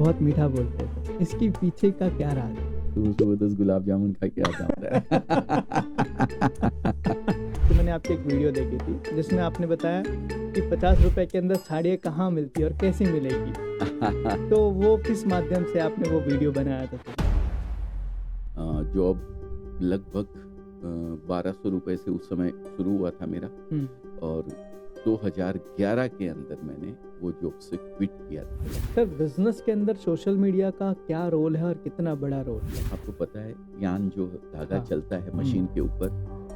बहुत मीठा बोलते थे, इसके पीछे का क्या राज है? सुबह सुबह 10 गुलाब जामुन खा के आता होता है। तो मैंने आपकी एक वीडियो देखी थी जिसमें आपने बताया कि 50 रुपए के अंदर साड़ियाँ कहाँ मिलती है और कैसी मिलेगी। तो वो किस माध्यम से आपने वो वीडियो बनाया था? जॉब लगभग 1200 रुपए से उस समय शुरू हुआ था मेरा, और 2011 के अंदर मैंने वो जॉब से क्विट किया था। सर, बिजनेस के अंदर सोशल मीडिया का क्या रोल है और कितना बड़ा रोल है? आपको पता है, यान जो धागा चलता है मशीन के ऊपर,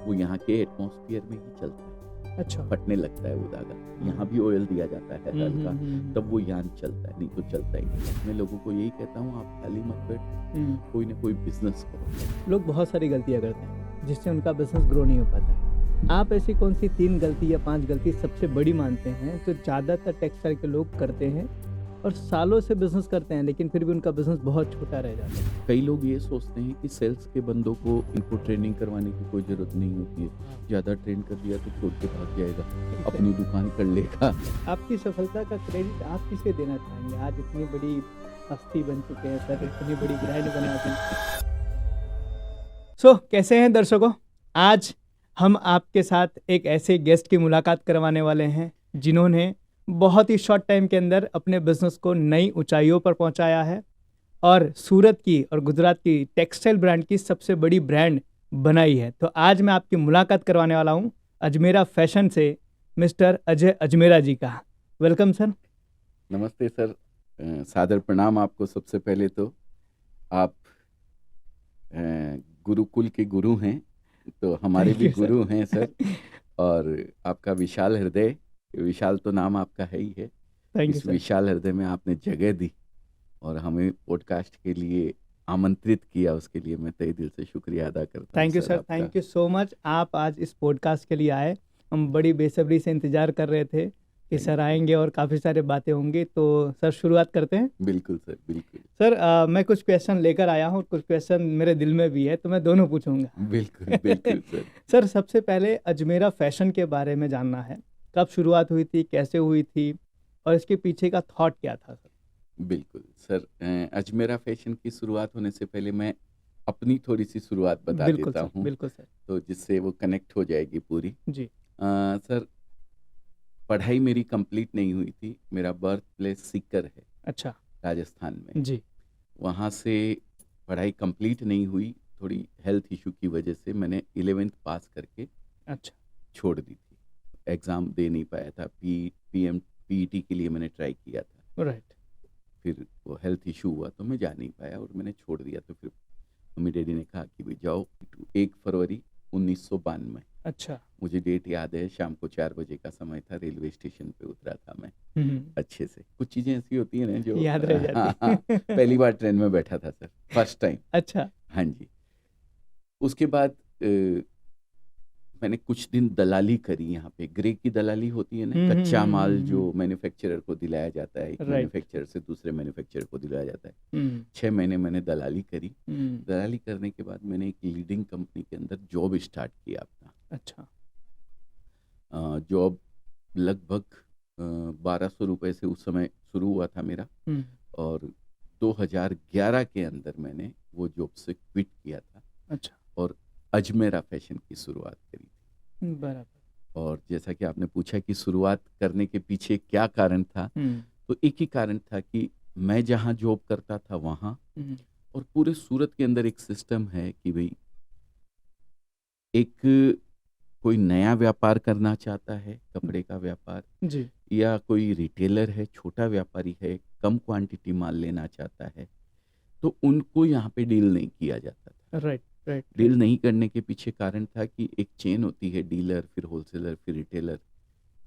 वो यहाँ के एटमॉस्फेयर में ही चलता है। अच्छा, फटने लगता है वो धागा, यहाँ भी ऑयल दिया जाता है हल्का, तब वो यान चलता है, नहीं तो चलता ही नहीं। मैं लोगों को यही कहता हूँ, आप खाली मत बैठ, कोई ना कोई बिजनेस करो। लोग बहुत सारी गलतियाँ करते हैं जिससे उनका बिजनेस ग्रो नहीं हो पाता। आप ऐसी कौन सी 3 गलती या 5 गलती सबसे बड़ी मानते हैं जो ज़्यादातर टेक्सटाइल के लोग करते हैं और सालों से बिजनेस करते हैं लेकिन फिर भी उनका बिजनेस बहुत छोटा रह जाता है? कई लोग ये सोचते हैं कि सेल्स के बंदों को इनको ट्रेनिंग करवाने की कोई ज़रूरत नहीं होती है, ज़्यादा ट्रेन कर दिया तो छोड़ के भाग जाएगा, अपनी दुकान कर लेगा। आपकी सफलता का क्रेडिट आप किसे देना चाहेंगे? आज इतनी बड़ी हस्ती बन चुके हैं सर, इतनी बड़ी ब्रांड बनाते हैं। सो कैसे हैं दर्शकों, आज हम आपके साथ एक ऐसे गेस्ट की मुलाकात करवाने वाले हैं जिन्होंने बहुत ही शॉर्ट टाइम के अंदर अपने बिजनेस को नई ऊंचाइयों पर पहुंचाया है और सूरत की और गुजरात की टेक्सटाइल ब्रांड की सबसे बड़ी ब्रांड बनाई है। तो आज मैं आपकी मुलाकात करवाने वाला हूं अजमेरा फैशन से मिस्टर अजय अजमेरा जी का। Welcome sir. नमस्ते सर, सादर प्रणाम आपको। सबसे पहले तो आप गुरुकुल के गुरु हैं, तो हमारे भी गुरु हैं सर, और आपका विशाल हृदय, विशाल तो नाम आपका है ही है, इस विशाल हृदय में आपने जगह दी और हमें पॉडकास्ट के लिए आमंत्रित किया, उसके लिए मैं तहे दिल से शुक्रिया अदा करता हूँ। Thank you sir, thank you so much. आप आज इस पॉडकास्ट के लिए आए, हम बड़ी बेसब्री से इंतजार कर रहे थे कि सर आएंगे और काफ़ी सारे बातें होंगी। तो सर शुरुआत करते हैं। बिल्कुल सर, बिल्कुल सर। मैं कुछ क्वेश्चन लेकर आया हूँ, कुछ क्वेश्चन मेरे दिल में भी है, तो मैं दोनों पूछूंगा। बिल्कुल बिल्कुल सर। सर, सबसे पहले अजमेरा फैशन के बारे में जानना है, कब शुरुआत हुई थी, कैसे हुई थी और इसके पीछे का थॉट क्या था सर? बिल्कुल सर, अजमेरा फैशन की शुरुआत होने से पहले मैं अपनी थोड़ी सी शुरुआत बता देता हूँ। बिल्कुल सर, तो जिससे वो कनेक्ट हो जाएगी पूरी जी। सर, पढ़ाई मेरी कंप्लीट नहीं हुई थी। मेरा बर्थ प्लेस सीकर है, अच्छा, राजस्थान में जी। वहाँ से पढ़ाई कंप्लीट नहीं हुई, थोड़ी हेल्थ इशू की वजह से मैंने 11th पास करके अच्छा छोड़ दी थी। एग्ज़ाम दे नहीं पाया था, पीईटी के लिए मैंने ट्राई किया था, राइट। फिर वो हेल्थ इशू हुआ तो मैं जा नहीं पाया और मैंने छोड़ दिया। तो फिर मम्मी डैडी ने कहा कि भाई जाओ। 1 फरवरी 1992, अच्छा, मुझे डेट याद है, शाम को 4 बजे का समय था, रेलवे स्टेशन पे उतरा था मैं अच्छे से। कुछ चीज़ें ऐसी होती हैं ना जो याद रह जाती हैं। पहली बार ट्रेन में बैठा था सर, फर्स्ट टाइम। अच्छा, हाँ जी। उसके बाद मैंने कुछ दिन दलाली करी यहाँ पे। ग्रे की दलाली होती है ना, कच्चा माल जो मैन्युफैक्चरर को दिलाया जाता है, एक मैन्युफैक्चरर से दूसरे मैन्युफैक्चरर को दिलाया जाता है। 6 महीने मैंने दलाली करी। दलाली करने के बाद मैंने एक लीडिंग कंपनी के अंदर जॉब स्टार्ट किया अपना। अच्छा, जॉब लगभग 1200 रुपए से उस समय शुरू हुआ था मेरा, और 2011 के अंदर मैंने वो जॉब से क्विट किया था। अच्छा, और अजमेरा फैशन की शुरुआत करी थी। बराबर। और जैसा कि आपने पूछा कि शुरुआत करने के पीछे क्या कारण था, तो एक ही कारण था कि मैं जहाँ जॉब करता था वहाँ, और पूरे सूरत के अंदर एक सिस्टम है कि भाई एक कोई नया व्यापार करना चाहता है, कपड़े का व्यापार जी, या कोई रिटेलर है, छोटा व्यापारी है, कम क्वांटिटी माल लेना चाहता है, तो उनको यहाँ पे डील नहीं किया जाता था। राइट। डील नहीं करने के पीछे कारण था कि एक चेन होती है, डीलर, फिर होलसेलर, फिर रिटेलर,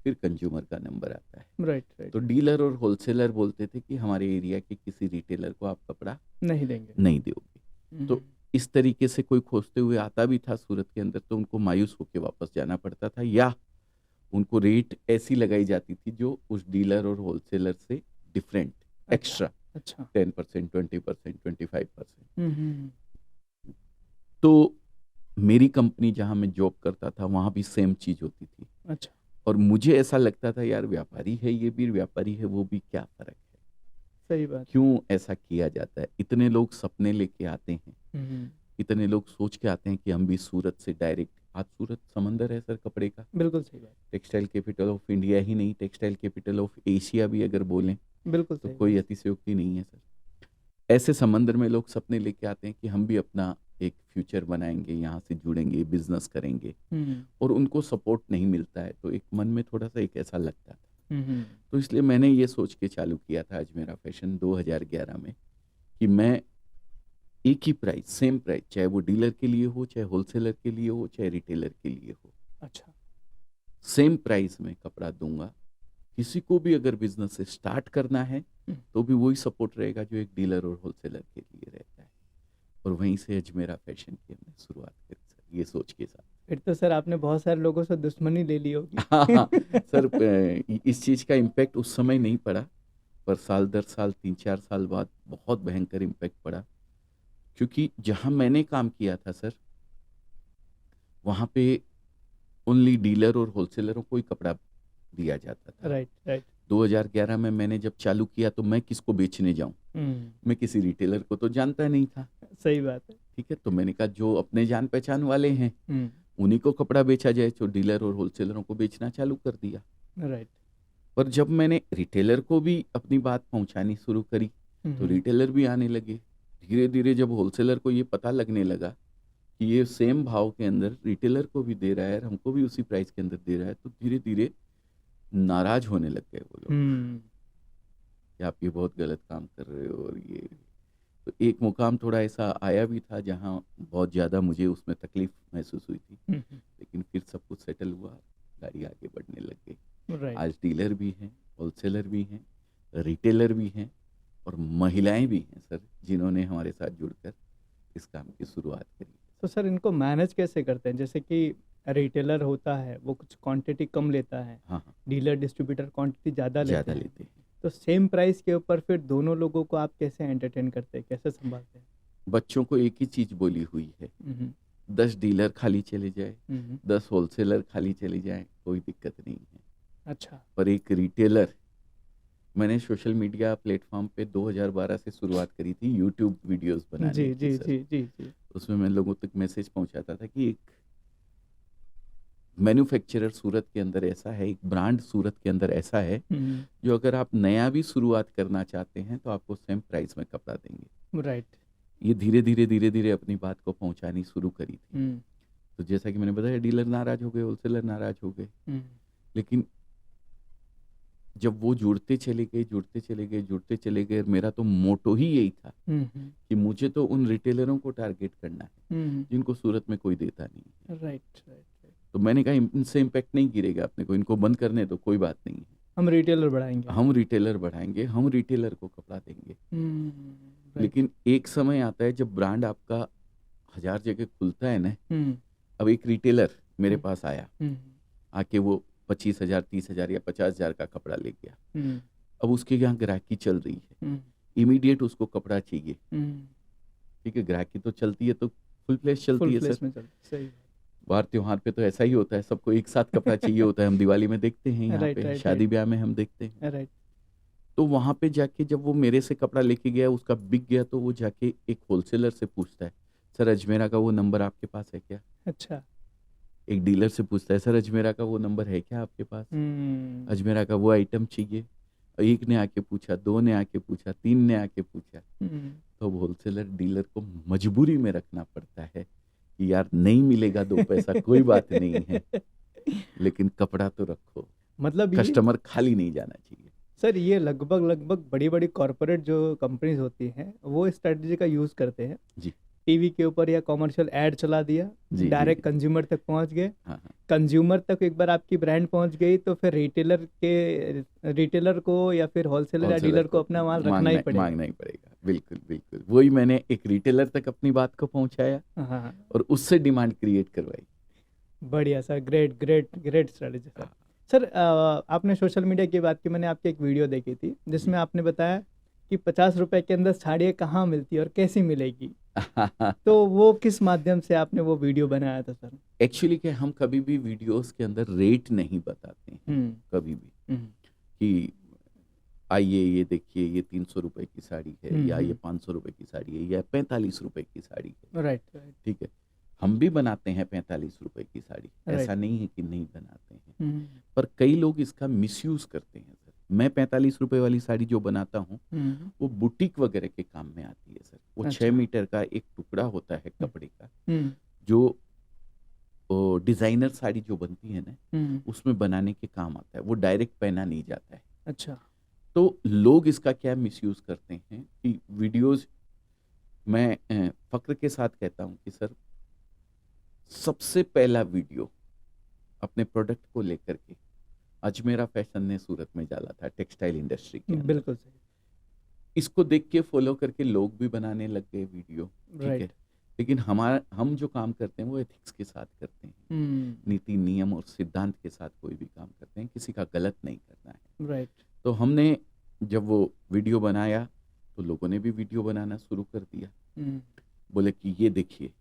फिर कंज्यूमर का नंबर आता है। राइट। तो डीलर और होलसेलर बोलते थे कि हमारे एरिया के किसी रिटेलर को आप कपड़ा नहीं दोगे। तो इस तरीके से कोई खोजते हुए आता भी था सूरत के अंदर, तो उनको मायूस होकर वापस जाना पड़ता था, या उनको रेट ऐसी लगाई जाती थी जो उस डीलर और होलसेलर से डिफरेंट, एक्स्ट्रा 10%, 20%, 25%। तो मेरी कंपनी जहाँ मैं जॉब करता था वहाँ भी सेम चीज़ होती थी। अच्छा, और मुझे ऐसा लगता था यार व्यापारी है ये भी, व्यापारी है वो भी, क्या फ़र्क है। सही बात। क्यों ऐसा किया जाता है? इतने लोग सपने लेके आते हैं, हम्म, इतने लोग सोच के आते हैं कि हम भी सूरत से डायरेक्ट, आज सूरत समंदर है सर कपड़े का, बिल्कुल सही बात। टेक्सटाइल कैपिटल ऑफ इंडिया ही नहीं, टेक्सटाइल कैपिटल ऑफ एशिया भी अगर बोलें बिल्कुल तो सही कोई बात। अतिशयोक्ति नहीं है सर। ऐसे समंदर में लोग सपने लेके आते हैं कि हम भी अपना एक फ्यूचर बनाएंगे, यहाँ से जुड़ेंगे, बिजनेस करेंगे, हम्म, और उनको सपोर्ट नहीं मिलता है, तो एक मन में थोड़ा सा एक ऐसा लगता था। हम्म, तो इसलिए मैंने ये सोच के चालू किया था अजमेरा फैशन 2011 में कि मैं एक ही प्राइस, सेम प्राइस, चाहे वो डीलर के लिए हो, चाहे होलसेलर के लिए हो, चाहे रिटेलर के लिए हो, अच्छा। सेम प्राइस में कपड़ा दूंगा। किसी को भी अगर बिजनेस से स्टार्ट करना है तो भी वही सपोर्ट रहेगा जो एक डीलर और होलसेलर के लिए रहता है। और वहीं से अजमेरा फैशन की हमने शुरुआत करी सर, ये सोच के साथ। फिर तो सर आपने बहुत सारे लोगों से दुश्मनी ले ली होगी। हाँ सर, इस चीज़ का इम्पैक्ट उस समय नहीं पड़ा, पर साल दर साल, 3-4 साल बाद बहुत भयंकर इम्पैक्ट पड़ा। क्योंकि जहाँ मैंने काम किया था सर, वहाँ पे ओनली डीलर और होलसेलरों को ही कपड़ा दिया जाता था। Right, right. 2011 में मैंने जब चालू किया तो मैं किसको बेचने जाऊं? मैं किसी रिटेलर को तो जानता नहीं था। सही बात है। ठीक है, तो मैंने कहा जो अपने जान पहचान वाले हैं हम्म, उन्हीं को कपड़ा बेचा जाए, तो डीलर और होलसेलरों को बेचना चालू कर दिया। राइट। पर जब मैंने रिटेलर को भी अपनी बात पहुंचानी शुरू करी तो रिटेलर भी आने लगे। धीरे धीरे जब होलसेलर को ये पता लगने लगा कि ये सेम भाव के अंदर रिटेलर को भी दे रहा है और हमको भी उसी प्राइस के अंदर दे रहा है, तो धीरे धीरे नाराज होने लग गए वो लोग कि आप ये बहुत गलत काम कर रहे हो। और ये तो एक मुकाम थोड़ा ऐसा आया भी था जहाँ बहुत ज़्यादा मुझे उसमें तकलीफ महसूस हुई थी, लेकिन फिर सब कुछ सेटल हुआ, गाड़ी आगे बढ़ने लग गई। राइट। आज डीलर भी हैं, होलसेलर भी हैं, रिटेलर भी हैं, और महिलाएं भी हैं सर, जिन्होंने हमारे साथ जुड़कर इस काम की शुरुआत करी। तो सर इनको मैनेज कैसे करते हैं? जैसे कि रिटेलर होता है वो कुछ क्वांटिटी कम लेता है, हाँ हाँ, डीलर डिस्ट्रीब्यूटर क्वांटिटी ज़्यादा ज़्यादा हैं। लेते हैं। तो सेम प्राइस के ऊपर फिर दोनों लोगों को आप कैसे एंटरटेन करते हैं, कैसे संभालते हैं? बच्चों को एक ही चीज़ बोली हुई है, 10 डीलर खाली चले जाए, 10 होलसेलर खाली चले जाए, कोई दिक्कत नहीं है। अच्छा। पर एक रिटेलर, मैंने सोशल मीडिया प्लेटफॉर्म पे 2012 से शुरुआत करी थी यूट्यूब वीडियोस बनाने जी की जी सर। जी जी जी। उसमें मैं लोगों तक मैसेज पहुंचाता था कि एक मैन्युफैक्चरर सूरत के अंदर ऐसा है, एक ब्रांड सूरत के अंदर ऐसा है जो अगर आप नया भी शुरुआत करना चाहते हैं तो आपको सेम प्राइस में कपड़ा देंगे। राइट। ये धीरे धीरे अपनी बात को पहुंचानी शुरू करी थी। तो जैसा कि मैंने बताया, डीलर नाराज हो गए, होलसेलर नाराज हो गए, लेकिन जब वो जुड़ते चले गए, मेरा तो मोटो ही यही था कि मुझे तो उन रिटेलरों को टारगेट करना है जिनको सूरत में कोई देता नहीं है। Right, right. तो मैंने कहा इनसे इम्पैक्ट नहीं गिरेगा अपने को, इनको बंद करने तो कोई बात नहीं है, हम रिटेलर बढ़ाएंगे। हम रिटेलर बढ़ाएंगे, हम रिटेलर को कपड़ा देंगे। लेकिन एक समय आता है जब ब्रांड आपका 1000 जगह खुलता है ना। अब एक रिटेलर मेरे पास आया, आके वो 25,000, 30,000 या 50,000 का कपड़ा ले गया। अब उसके यहाँ ग्राहकी चल रही है, इमीडिएट उसको कपड़ा चाहिए। ठीक है, ग्राहकी तो चलती है तो फुल प्लेस चलती है सर। सही। बार त्योहार पे तो ऐसा ही होता है, सबको एक साथ कपड़ा चाहिए होता है। हम दिवाली में देखते हैं, यहाँ राइट, पे राइट, शादी ब्याह में हम देखते हैं। राइट। तो वहां पे जाके जब वो मेरे से कपड़ा लेके गया, उसका बिक गया, तो वो जाके एक होलसेलर से पूछता है, सर अजमेरा का वो नंबर आपके पास है क्या? अच्छा। एक डीलर से पूछता है, सर अजमेरा का वो नंबर है क्या आपके पास? अजमेरा का वो आइटम चाहिए। एक ने आके पूछा, 2 ने आके पूछा, 3 ने आके पूछा। तो होलसेलर डीलर को मजबूरी में रखना पड़ता है कि यार नहीं मिलेगा 2 पैसा कोई बात नहीं है, लेकिन कपड़ा तो रखो, मतलब कस्टमर खाली नहीं जाना चाहिए। सर ये लगभग बड़ी बड़ी कॉर्पोरेट जो कंपनीज होती हैं वो स्ट्रेटजी का यूज करते हैं जी। टीवी के ऊपर या कॉमर्शियल ऐड चला दिया, डायरेक्ट कंज्यूमर तक पहुंच गए। कंज्यूमर तक एक बार आपकी ब्रांड पहुंच गई तो फिर रिटेलर को या फिर होलसेलर या डीलर को अपना माल रखना ही पड़ेगा, मांगना ही पड़ेगा। बिल्कुल बिल्कुल, वही मैंने एक रिटेलर तक अपनी बात को पहुंचाया और उससे डिमांड क्रिएट करवाई। बढ़िया sir, great great great strategy sir. Sir आपने सोशल मीडिया की बात की, मैंने आपकी एक वीडियो देखी थी जिसमें आपने बताया कि 50 रुपए के अंदर साड़ियाँ कहाँ मिलती है और कैसी मिलेगी। तो वो किस माध्यम से आपने वो वीडियो बनाया था सर? एक्चुअली क्या, हम कभी भी वीडियोस के अंदर रेट नहीं बताते हैं, कभी भी, कि आइए ये देखिए, ये 300 रुपए की साड़ी है, या ये हम्म। 500 रुपए की साड़ी है, या 45 रुपए की साड़ी है। राइट राइट ठीक है, हम भी बनाते हैं 45 रुपए की साड़ी, राइट। ऐसा नहीं है कि नहीं बनाते हैं, हम्म पर कई लोग इसका मिसयूज करते हैं सर। मैं 45 रुपए वाली साड़ी जो बनाता हूँ हम्म। वो बुटीक वगैरह के काम में आती है सर। वो 6 अच्छा। मीटर का एक टुकड़ा होता है कपड़े का, हम्म जो डिजाइनर साड़ी जो बनती है ना, हम्म। उसमें बनाने के काम आता है। वो डायरेक्ट पहना नहीं जाता है। अच्छा। तो लोग इसका क्या मिसयूज करते हैं कि वीडियोज, मैं फक्र के साथ कहता हूँ कि सर, सबसे पहला वीडियो अपने प्रोडक्ट को लेकर के अजमेरा फैशन ने सूरत में डाला था, टेक्सटाइल इंडस्ट्री के अंदर। बिल्कुल सही। इसको देख के फॉलो करके लोग भी बनाने लग गए वीडियो। ठीक है, राइट। लेकिन हम जो काम करते हैं वो एथिक्स के साथ करते हैं, नीति नियम और सिद्धांत के साथ कोई भी काम करते हैं, किसी का गलत नहीं करना है। राइट। तो हमने जब वो वीडियो बनाया तो लोगों ने भी वीडियो बनाना शुरू कर दिया। बोले कि ये देखिए,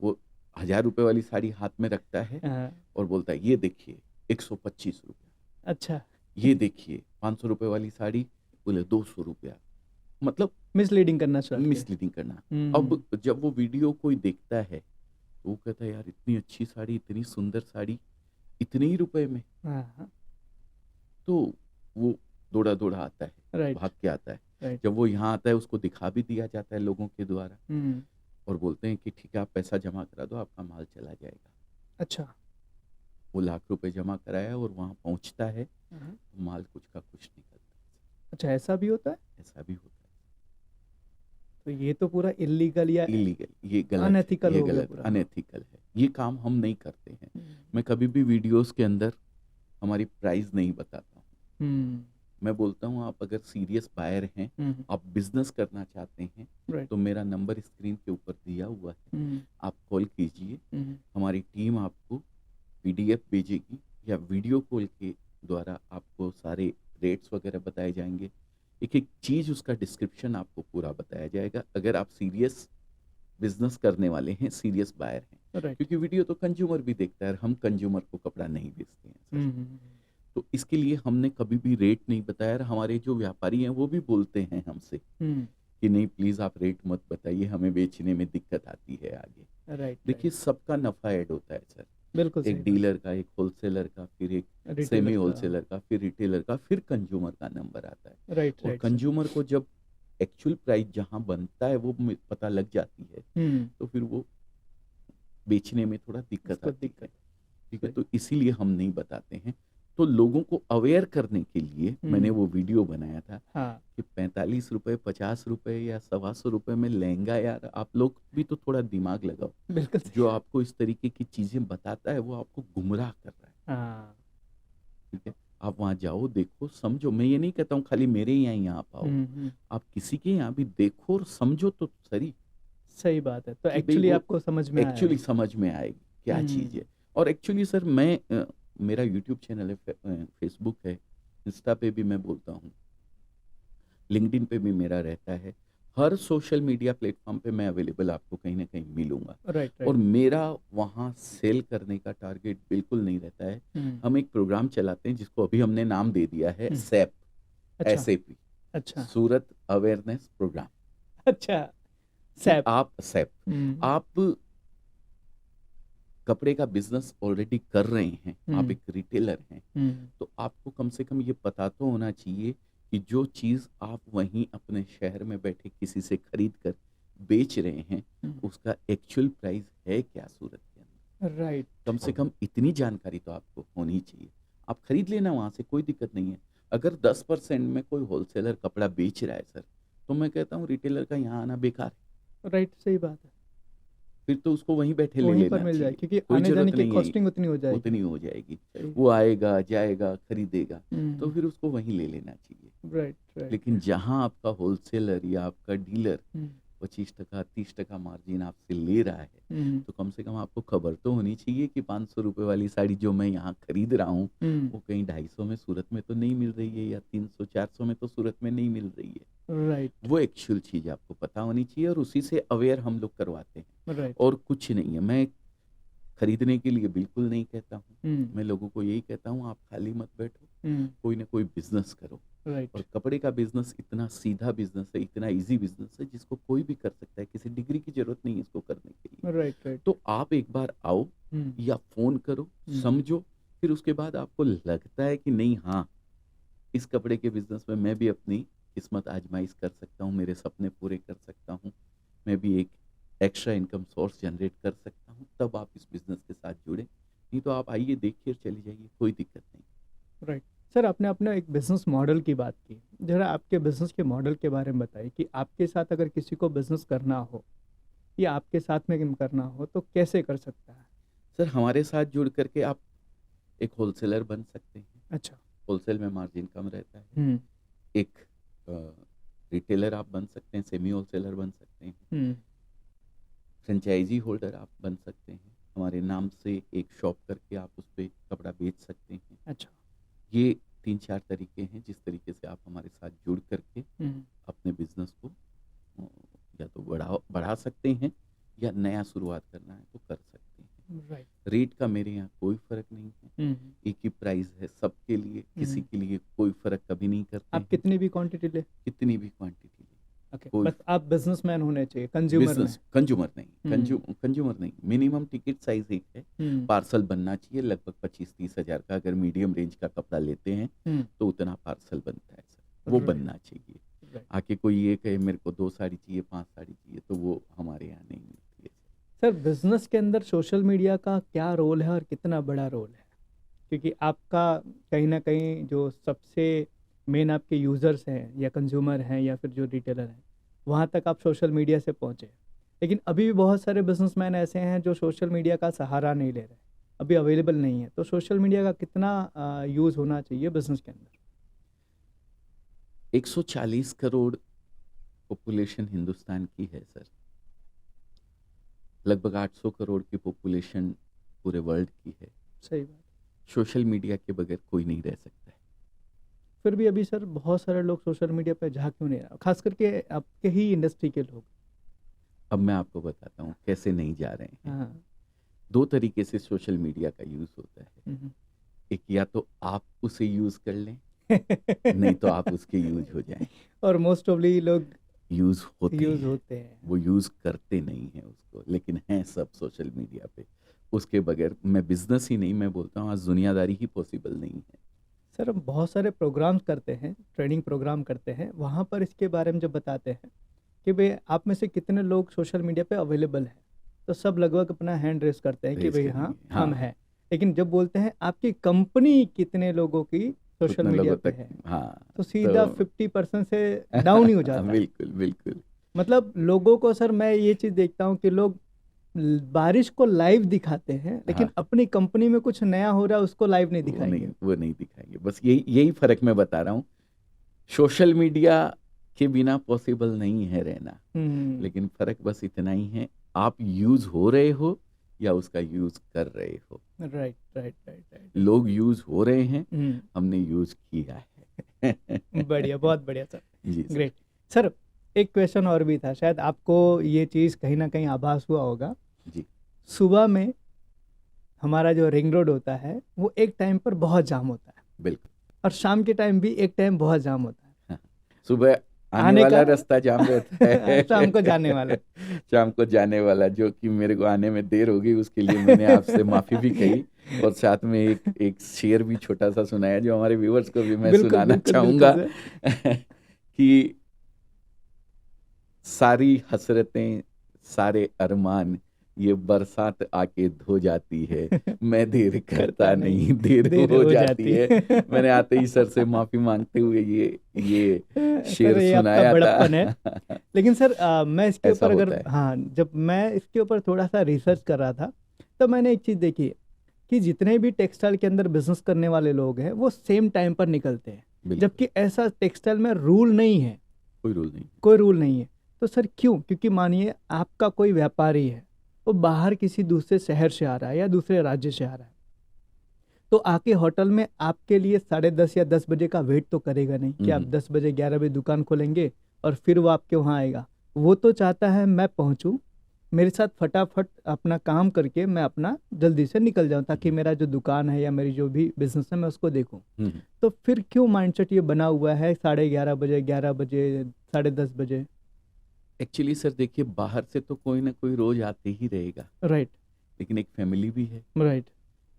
वो 1000 रुपए वाली साड़ी हाथ में रखता है और बोलता है ये देखिए 125 रुपया, अच्छा। ये देखिए 500 रुपए वाली साड़ी, बोले 200 रुपया। मतलब मिसलीडिंग करना स्टार्ट किया। मिसलीडिंग करना। अब जब वो वीडियो कोई देखता है तो वो कहता है यार इतनी अच्छी साड़ी, इतनी सुंदर साड़ी, इतने ही रुपए में। हाँ। तो वो दौड़ा दौड़ा आता है, राइट। भाग के आता है। राइट। जब वो यहाँ आता है उसको दिखा भी दिया जाता है लोगों के द्वारा, हम्म। और बोलते हैं कि ठीक है आप पैसा जमा करा दो, आपका माल चला जाएगा। अच्छा। वो लाख रुपए जमा कराया और वहाँ पहुँचता है हाँ। तो माल कुछ का कुछ निकलता है। अच्छा, ऐसा भी होता है? ऐसा भी होता है। तो ये तो पूरा इलीगल या इलीगल, ये गलत, अनएथिकल ये हो गया गलत, पूरा। अनएथिकल है। ये काम हम नहीं करते हैं। हम्म। मैं कभी भी वीडियोस के अंदर हमारी प्राइस नहीं बताता हूँ। हम्म। मैं बोलता हूँ आप अगर सीरियस बायर हैं, आप बिजनेस करना चाहते हैं, राइट। तो मेरा नंबर स्क्रीन के ऊपर दिया हुआ है, आप कॉल कीजिए। हमारी टीम आपको पीडीएफ भेजेगी या वीडियो कॉल के द्वारा आपको सारे रेट्स वगैरह बताए जाएंगे। एक एक चीज़ उसका डिस्क्रिप्शन आपको पूरा बताया जाएगा, अगर आप सीरियस बिजनेस करने वाले हैं, सीरियस बायर हैं। राइट। क्योंकि वीडियो तो कंज्यूमर भी देखता है, हम कंज्यूमर को कपड़ा नहीं बेचते हैं सर। तो इसके लिए हमने कभी भी रेट नहीं बताया। और हमारे जो व्यापारी हैं वो भी बोलते हैं हमसे कि नहीं प्लीज आप रेट मत बताइए, हमें बेचने में दिक्कत आती है आगे। राइट। देखिए सबका नफा ऐड होता है सर। बिल्कुल एक डीलर का, एक होलसेलर का, फिर एक सेमी होलसेलर का, फिर रिटेलर का, फिर कंज्यूमर का नंबर आता है। राइट। और कंज्यूमर को जब एक्चुअल प्राइस जहां बनता है वो पता लग जाती है तो फिर वो बेचने में थोड़ा दिक्कत आती है। ठीक है, तो इसीलिए हम नहीं बताते हैं। तो लोगों को अवेयर करने के लिए मैंने वो वीडियो बनाया था। हाँ। कि 45 रुपए, 50 रुपए या 125 रुपए में लहंगा, यार आप लोग भी तो थोड़ा दिमाग लगाओ। बिल्कुल। जो आपको इस तरीके की चीजें बताता है वो आपको गुमराह कर रहा है। हाँ। ठीक है, आप वहाँ जाओ, देखो, समझो। मैं ये नहीं कहता हूँ खाली मेरे यहाँ आप आओ, आप किसी के यहाँ भी देखो और समझो तो सही। सही बात है। तो कि भाई एक्चुअली वो आपको समझ में एक्चुअली आएगा। समझ में आएगी क्या चीज़ है। और एक्चुअली सर मैं मेरा यूट्यूब चैनल है, फेसबुक है, इंस्टा पे भी मैं बोलता हूँ, लिंक्डइन पे भी मेरा रहता है। हर सोशल मीडिया प्लेटफॉर्म पे मैं अवेलेबल आपको कहीं ना कहीं मिलूंगा। राइट। और मेरा वहाँ सेल करने का टारगेट बिल्कुल नहीं रहता है। हम एक प्रोग्राम चलाते हैं जिसको अभी हमने नाम दे दिया है सैप, SAP, अच्छा। सूरत अवेयरनेस प्रोग्राम। अच्छा, सैप। आप सैप, आप कपड़े का बिजनेस ऑलरेडी कर रहे हैं, आप एक रिटेलर हैं, तो आपको कम से कम ये पता तो होना चाहिए कि जो चीज़ आप वहीं अपने शहर में बैठे किसी से खरीद कर बेच रहे हैं उसका एक्चुअल प्राइस है क्या सूरत के अंदर। राइट। कम से कम इतनी जानकारी तो आपको होनी चाहिए। आप खरीद लेना वहाँ से, कोई दिक्कत नहीं है। अगर 10% में कोई होलसेलर कपड़ा बेच रहा है सर, तो मैं कहता हूँ रिटेलर का यहाँ आना बेकार है। राइट, सही बात है। फिर तो उसको वहीं बैठे ले वहीं लेना पर मिल जाए, चाहिए, क्योंकि कोई आने जाने जरूरत की नहीं है, कॉस्टिंग उतनी हो जाएगी। उतनी हो जाएगी। सही। वो आएगा, जाएगा, खरीदेगा, तो फिर उसको वहीं ले लेना चाहिए। राइट। लेकिन जहां आपका होलसेलर या आपका डीलर 25%, 30% मार्जिन आपसे ले रहा है, तो कम से कम आपको खबर तो होनी चाहिए कि 500 रुपए वाली साड़ी जो मैं यहाँ खरीद रहा हूँ वो कहीं 250 में सूरत में तो नहीं मिल रही है, या 300-400 में तो सूरत में नहीं मिल रही है। राइट। वो एक्चुअल चीज आपको पता होनी चाहिए और उसी से अवेयर हम लोग करवाते हैं। राइट। और कुछ नहीं है। मैं खरीदने के लिए बिल्कुल नहीं कहता हूँ। मैं लोगों को यही कहता हूँ आप खाली मत बैठो, कोई ना कोई बिजनेस करो। राइट। और कपड़े का बिजनेस इतना सीधा बिजनेस है, इतना इजी बिजनेस है, जिसको कोई भी कर सकता है, किसी डिग्री की जरूरत नहीं है इसको करने के लिए। Right right. तो आप एक बार आओ या फोन करो, समझो, फिर उसके बाद आपको लगता है कि नहीं, हाँ, इस कपड़े के बिजनेस में मैं भी अपनी किस्मत आजमाइश कर सकता हूँ, मेरे सपने पूरे कर सकता हूँ, मैं भी एक एक्स्ट्रा इनकम सोर्स जनरेट कर सकता हूँ, तब आप इस बिजनेस के साथ जुड़े। नहीं तो आप आइए, देखिए, चली जाइए, कोई दिक्कत नहीं। राइट। सर, आपने अपना एक बिजनेस मॉडल की बात की, जरा आपके बिजनेस के मॉडल के बारे में बताइए कि आपके साथ अगर किसी को बिजनेस करना हो या आपके साथ में करना हो तो कैसे कर सकता है? सर, हमारे साथ जुड़ करके आप एक होलसेलर बन सकते हैं। अच्छा। होलसेल में मार्जिन कम रहता है। हम्म। एक रिटेलर आप बन सकते हैं, सेमी होलसेलर बन सकते हैं, फ्रेंचाइजी होल्डर आप बन सकते हैं, हमारे नाम से एक शॉप करके आप उस पर कपड़ा बेच सकते हैं। अच्छा। ये 3-4 तरीके हैं जिस तरीके से आप हमारे साथ जुड़ करके अपने बिजनेस को या तो बढ़ा सकते हैं या नया शुरुआत करना है तो कर सकते हैं। राइट। रेट का मेरे यहाँ कोई फर्क नहीं है, एक ही प्राइस है सबके लिए, किसी के लिए कोई फर्क कभी नहीं करते आप कितनी भी क्वांटिटी ले, कितनी भी क्वांटिटी ले। ओके, बस आप बिजनेसमैन होने चाहिए, कंज्यूमर कंज्यूमर नहीं, मिनिमम टिकट साइज एक है, पार्सल बनना चाहिए लगभग 25-30 हजार का। अगर मीडियम रेंज का कपड़ा लेते हैं तो उतना पार्सल बनता है सर, वो बनना चाहिए। आके कोई ये कहे मेरे को 2 साड़ी चाहिए, 5 साड़ी चाहिए, तो वो हमारे यहाँ नहीं मिलती है। सर, बिजनेस के अंदर सोशल मीडिया का क्या रोल है और कितना बड़ा रोल है? क्योंकि आपका कहीं ना कहीं जो सबसे मेन आपके यूज़र्स हैं या कंज्यूमर हैं या फिर जो रिटेलर हैं, वहाँ तक आप सोशल मीडिया से पहुँचे, लेकिन अभी भी बहुत सारे बिजनेसमैन ऐसे हैं जो सोशल मीडिया का सहारा नहीं ले रहे, अभी अवेलेबल नहीं है। तो सोशल मीडिया का कितना यूज़ होना चाहिए बिजनेस के अंदर? 140 करोड़ पॉपुलेशन हिंदुस्तान की है सर, लगभग 800 करोड़ की पॉपुलेशन पूरे वर्ल्ड की है। सही बात। सोशल मीडिया के बगैर कोई नहीं रह सकता है। फिर भी अभी सर बहुत सारे लोग सोशल मीडिया पे जा क्यों नहीं रहा, खास करके आपके ही इंडस्ट्री के लोग? अब मैं आपको बताता हूँ कैसे नहीं जा रहे हैं। हाँ। 2 तरीके से सोशल मीडिया का यूज होता है। एक, या तो आप उसे यूज कर लें नहीं तो आप उसके यूज हो जाएं। और मोस्ट ऑफली लोग यूज होते हैं, वो यूज करते नहीं हैं उसको, लेकिन हैं सब सोशल मीडिया पे। उसके बगैर मैं बिजनेस ही नहीं, मैं बोलता हूँ आज दुनियादारी ही पॉसिबल नहीं है। सर, हम बहुत सारे प्रोग्राम्स करते हैं, ट्रेनिंग प्रोग्राम करते हैं, वहाँ पर इसके बारे में जब बताते हैं कि भाई आप में से कितने लोग सोशल मीडिया पे अवेलेबल हैं, तो सब लगभग अपना हैंड रेस करते हैं कि भाई हाँ हम हैं। लेकिन जब बोलते हैं आपकी कंपनी कितने लोगों की सोशल मीडिया पे है, तो सीधा 50% से डाउन ही हो जाता है। बिल्कुल बिल्कुल। मतलब लोगों को सर मैं ये चीज़ देखता हूँ कि लोग बारिश को लाइव दिखाते हैं, लेकिन अपनी कंपनी में कुछ नया हो रहा है उसको लाइव नहीं दिखाएंगे। वो नहीं दिखाएंगे। बस यही फर्क मैं बता रहा हूँ। सोशल मीडिया के बिना पॉसिबल नहीं है रहना, लेकिन फर्क बस इतना ही है, आप यूज हो रहे हो या उसका यूज कर रहे हो। Right right right right. लोग यूज हो रहे हैं, हमने यूज किया है। बढ़िया, बहुत बढ़िया सर। जी ग्रेट। सर, एक क्वेश्चन और भी था, शायद आपको ये चीज़ कहीं ना कहीं आभास हुआ होगा जी। सुबह में हमारा जो रिंग रोड होता है वो एक टाइम पर बहुत जाम होता है, बिल्कुल, और शाम के टाइम भी एक टाइम बहुत जाम होता है। हाँ। सुबह आने वाला रास्ता जाम रहता है शाम को जाने वाला शाम को जाने वाला, जो कि मेरे को आने में देर हो गई, उसके लिए मैंने आपसे माफी भी कही, और साथ में एक शेर भी छोटा सा सुनाया जो हमारे व्यूअर्स को भी मैं सुनाना चाहूंगा कि सारी हसरतें, सारे अरमान ये बरसात आके धो जाती है, मैं देर करता नहीं, देर हो जाती है। मैंने आते ही सर से माफी मांगते हुए ये शेर सुनाया था। लेकिन सर मैं इसके ऊपर अगर जब मैं इसके ऊपर थोड़ा सा रिसर्च कर रहा था तो मैंने एक चीज़ देखी कि जितने भी टेक्सटाइल के अंदर बिजनेस करने वाले लोग हैं वो सेम टाइम पर निकलते हैं, जबकि ऐसा टेक्सटाइल में रूल नहीं है, कोई रूल नहीं है। तो सर क्यों? क्योंकि मानिए आपका कोई व्यापारी है, वो बाहर किसी दूसरे शहर से आ रहा है या दूसरे राज्य से आ रहा है, तो आके होटल में आपके लिए 10:30 या 10 बजे का वेट तो करेगा नहीं कि आप 10 बजे 11 बजे दुकान खोलेंगे और फिर वो आपके वहाँ आएगा। वो तो चाहता है मैं पहुँचूँ, मेरे साथ फटाफट अपना काम करके मैं अपना जल्दी से निकल जाऊं, ताकि मेरा जो दुकान है या मेरी जो भी बिजनेस है मैं उसको देखूं। तो फिर क्यों माइंडसेट ये बना हुआ है 11:30 बजे, 11 बजे, 10:30 बजे? एक्चुअली सर देखिए, बाहर से तो कोई ना कोई रोज आते ही रहेगा, राइट, लेकिन एक फैमिली भी है। राइट।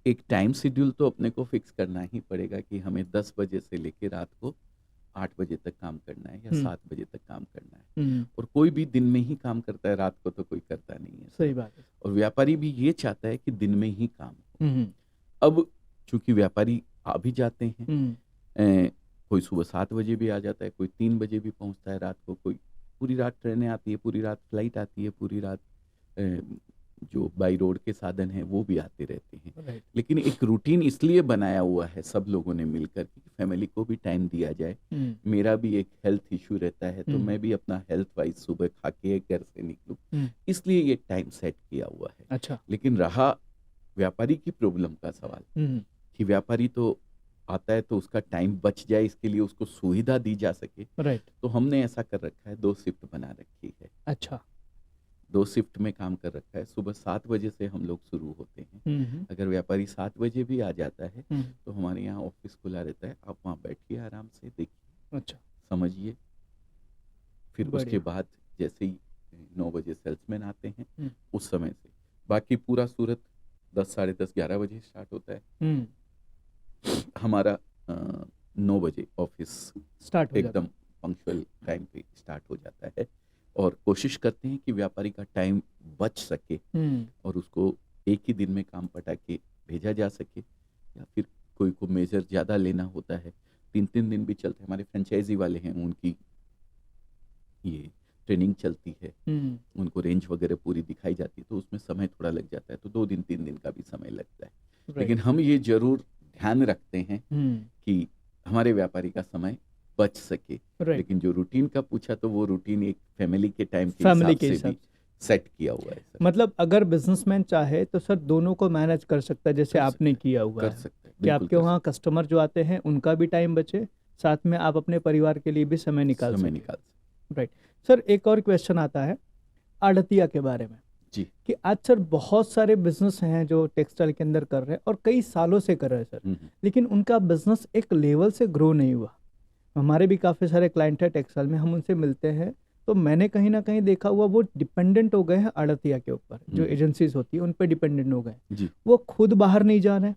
एक टाइम शेड्यूल तो अपने को फिक्स करना ही पड़ेगा कि हमें 10 बजे से लेकर रात को 8 बजे तक काम करना है या 7 बजे तक काम करना है। और कोई भी दिन में ही काम करता है, रात को तो कोई करता नहीं है। सही बात है। और व्यापारी भी ये चाहता है कि दिन में ही काम हो। अब चूंकि व्यापारी आ भी जाते हैं, कोई सुबह 7 बजे भी आ जाता है, कोई 3 बजे भी पहुंचता है रात को, कोई पूरी रात ट्रेनें आती है, पूरी रात फ्लाइट आती है, पूरी रात जो बाई रोड के साधन हैं वो भी आते रहते हैं। राइट। लेकिन एक रूटीन इसलिए बनाया हुआ है सब लोगों ने मिलकर कि फैमिली को भी टाइम दिया जाए। मेरा भी एक हेल्थ इशू रहता है, तो मैं भी अपना हेल्थ वाइज सुबह खा के घर से निकलूं, इसलिए ये टाइम सेट किया हुआ है। अच्छा। लेकिन रहा व्यापारी की प्रॉब्लम का सवाल, कि व्यापारी तो आता है तो उसका टाइम बच जाए, इसके लिए उसको सुविधा दी जा सके। राइट। तो हमने ऐसा कर रखा है, 2 शिफ्ट बना रखी है। अच्छा। 2 शिफ्ट में काम कर रखा है। सुबह 7 बजे से हम लोग शुरू होते हैं। अगर व्यापारी 7 बजे भी आ जाता है तो हमारे यहाँ ऑफिस खुला रहता है, आप वहाँ बैठिए, आराम से देखिए, अच्छा, समझिए। फिर उसके बढ़िया। बाद जैसे ही 9 बजे सेल्समैन आते हैं, उस समय से बाकी पूरा सूरत 10, साढ़े 10, 11 बजे स्टार्ट होता है। हमारा 9 बजे ऑफिस स्टार्ट हो जाता एकदम पंक्चुअल टाइम पे स्टार्ट हो जाता है। और कोशिश करते हैं कि व्यापारी का टाइम बच सके और उसको एक ही दिन में काम पटा के भेजा जा सके, या फिर कोई को मेजर ज़्यादा लेना होता है 3-3 दिन भी चलते हैं। हमारे फ्रेंचाइजी वाले हैं, उनकी ये ट्रेनिंग चलती है, उनको रेंज वगैरह पूरी दिखाई जाती है, तो उसमें समय थोड़ा लग जाता है, तो 2 दिन 3 दिन का भी समय लगता है। लेकिन हम ये जरूर ध्यान रखते हैं कि हमारे व्यापारी का समय बच सके। लेकिन जो रूटीन का पूछा, तो वो रूटीन एक फैमिली के टाइम के हिसाब से भी सेट किया हुआ है सर। मतलब अगर बिजनेसमैन चाहे तो सर दोनों को मैनेज कर सकता है, जैसे आपने किया हुआ है। कर सकते हैं कि आपके वहाँ कस्टमर जो आते हैं उनका भी टाइम बचे, साथ में आप अपने परिवार के लिए भी समय निकाल सकते। राइट सर, एक और क्वेश्चन आता है आड़तिया के बारे में जी, कि आज सर बहुत सारे बिजनेस हैं जो टेक्सटाइल के अंदर कर रहे हैं और कई सालों से कर रहे हैं सर, लेकिन उनका बिजनेस एक लेवल से ग्रो नहीं हुआ। हमारे भी काफ़ी सारे क्लाइंट हैं टेक्सटाइल में, हम उनसे मिलते हैं तो मैंने कहीं ना कहीं देखा हुआ वो डिपेंडेंट हो गए हैं आड़तिया के ऊपर। जो एजेंसीज होती है उन पे डिपेंडेंट हो गए, वो खुद बाहर नहीं जा रहे हैं,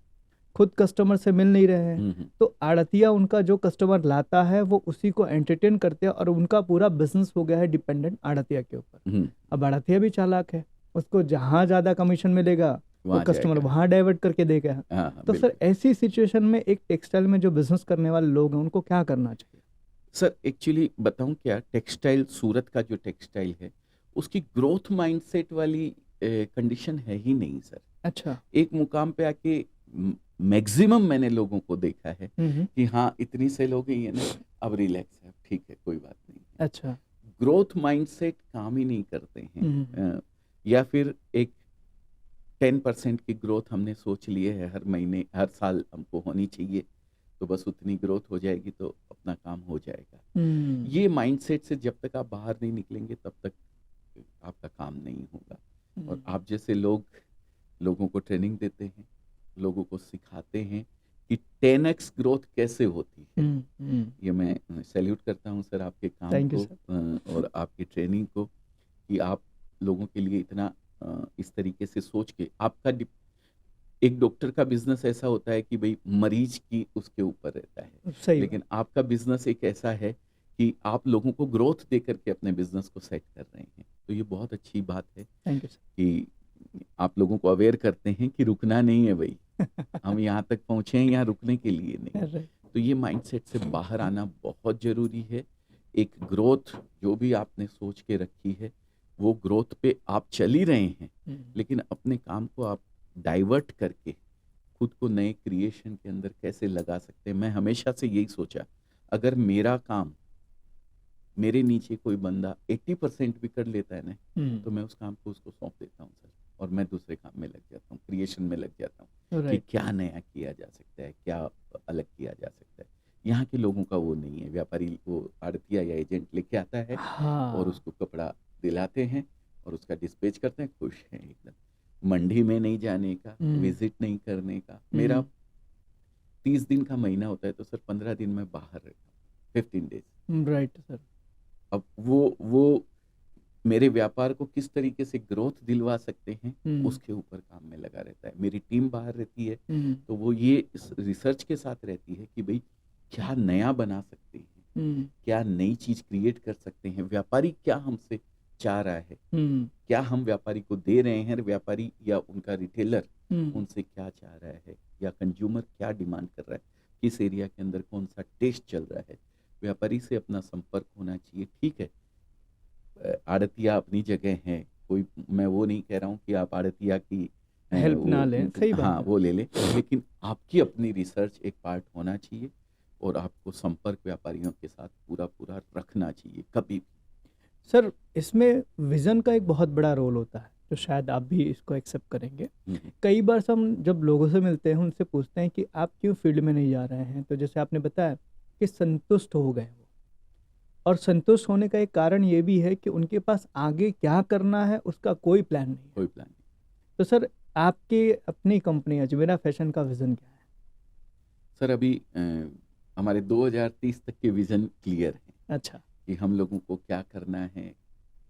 खुद कस्टमर से मिल नहीं रहे हैं। तो आड़तिया उनका जो कस्टमर लाता है वो उसी को एंटरटेन करते हैं और उनका पूरा बिजनेस हो गया है डिपेंडेंट आड़तिया के ऊपर। अब आड़तिया भी चालाक है, उसको जहाँ ज्यादा कमीशन मिलेगा वो कस्टमर वहाँ डाइवर्ट करके देगा। तो सर ऐसी सिचुएशन में एक टेक्सटाइल में जो बिजनेस करने वाले लोग हैं उनको क्या करना चाहिए? सर एक्चुअली बताऊं क्या, टेक्सटाइल, सूरत का जो टेक्सटाइल है उसकी ग्रोथ माइंडसेट वाली कंडीशन है ही नहीं सर। अच्छा। एक मुकाम पे आके मैक्सिमम मैंने लोगों को देखा है कि हाँ इतनी सेल हो गई है ना, अब रिलैक्स है, ठीक है, कोई बात नहीं। अच्छा। ग्रोथ माइंडसेट काम ही नहीं करते हैं। या फिर एक 10% की ग्रोथ हमने सोच लिए है हर महीने, हर साल हमको होनी चाहिए, तो बस उतनी ग्रोथ हो जाएगी तो अपना काम हो जाएगा। ये माइंडसेट से जब तक आप बाहर नहीं निकलेंगे तब तक आपका काम नहीं होगा। और आप जैसे लोगों को ट्रेनिंग देते हैं, लोगों को सिखाते हैं कि 10x ग्रोथ कैसे होती है। ये मैं सैल्यूट करता हूं सर आपके काम को और आपकी ट्रेनिंग को, कि आप लोगों के लिए इतना इस तरीके से सोच के आपका एक डॉक्टर का बिजनेस ऐसा होता है कि भाई मरीज की उसके ऊपर रहता है, लेकिन आपका बिजनेस एक ऐसा है कि आप लोगों को ग्रोथ दे करके अपने बिजनेस को सेट कर रहे हैं। तो ये बहुत अच्छी बात है कि आप लोगों को अवेयर करते हैं कि रुकना नहीं है भाई, हम यहाँ तक पहुंचे हैं, यहाँ रुकने के लिए नहीं। तो ये माइंडसेट से बाहर आना बहुत जरूरी है। एक ग्रोथ जो भी आपने सोच के रखी है वो ग्रोथ पे आप चल ही रहे हैं, लेकिन अपने काम को आप डाइवर्ट करके खुद को नए क्रिएशन के अंदर कैसे लगा सकते हैं। मैं हमेशा से यही सोचा, अगर मेरा काम मेरे नीचे कोई बंदा 80% भी कर लेता है ना, तो मैं उस काम को उसको सौंप देता हूँ सर, और मैं दूसरे काम में लग जाता हूँ, क्रिएशन में लग जाता हूँ कि क्या नया किया जा सकता है, क्या अलग किया जा सकता है। यहाँ के लोगों का वो नहीं है। व्यापारी वो आड़तिया या एजेंट लेके आता है और उसको कपड़ा दिलाते हैं और उसका डिस्पैच करते हैं, खुश हैं एकदम। मंडी में नहीं जाने का, विजिट नहीं करने का। मेरा 30 दिन का महीना होता है तो सर 15 दिन में बाहर रहता हूँ, 15 डेज। Right sir. अब वो मेरे व्यापार को किस तरीके से ग्रोथ दिलवा सकते हैं उसके ऊपर काम में लगा रहता है। मेरी टीम बाहर रहती है तो वो ये रिसर्च के साथ रहती है कि भाई क्या नया बना सकते हैं, क्या नई चीज क्रिएट कर सकते हैं, व्यापारी क्या हमसे चाह रहा है, क्या हम व्यापारी को दे रहे हैं, व्यापारी या उनका रिटेलर उनसे क्या चाह रहा है, या कंज्यूमर क्या डिमांड कर रहा है, किस एरिया के अंदर कौन सा टेस्ट चल रहा है। व्यापारी से अपना संपर्क होना चाहिए। ठीक है, आड़तिया अपनी जगह है, कोई मैं वो नहीं कह रहा हूँ कि आप आड़तिया की हेल्प ना लें, सही बात हाँ है। वो ले लें, लेकिन आपकी अपनी रिसर्च एक पार्ट होना चाहिए और आपको संपर्क व्यापारियों के साथ पूरा पूरा रखना चाहिए कभी भी। सर इसमें विजन का एक बहुत बड़ा रोल होता है, तो शायद आप भी इसको एक्सेप्ट करेंगे। कई बार हम जब लोगों से मिलते हैं उनसे पूछते हैं कि आप क्यों फील्ड में नहीं जा रहे हैं, तो जैसे आपने बताया कि संतुष्ट हो गए वो, और संतुष्ट होने का एक कारण ये भी है कि उनके पास आगे क्या करना है उसका कोई प्लान नहीं है। कोई प्लान नहीं। तो सर आपकी अपनी कंपनी अजमेरा फैशन का विजन क्या है? सर अभी हमारे 2030 तक के विजन क्लियर है। अच्छा। कि हम लोगों को क्या करना है,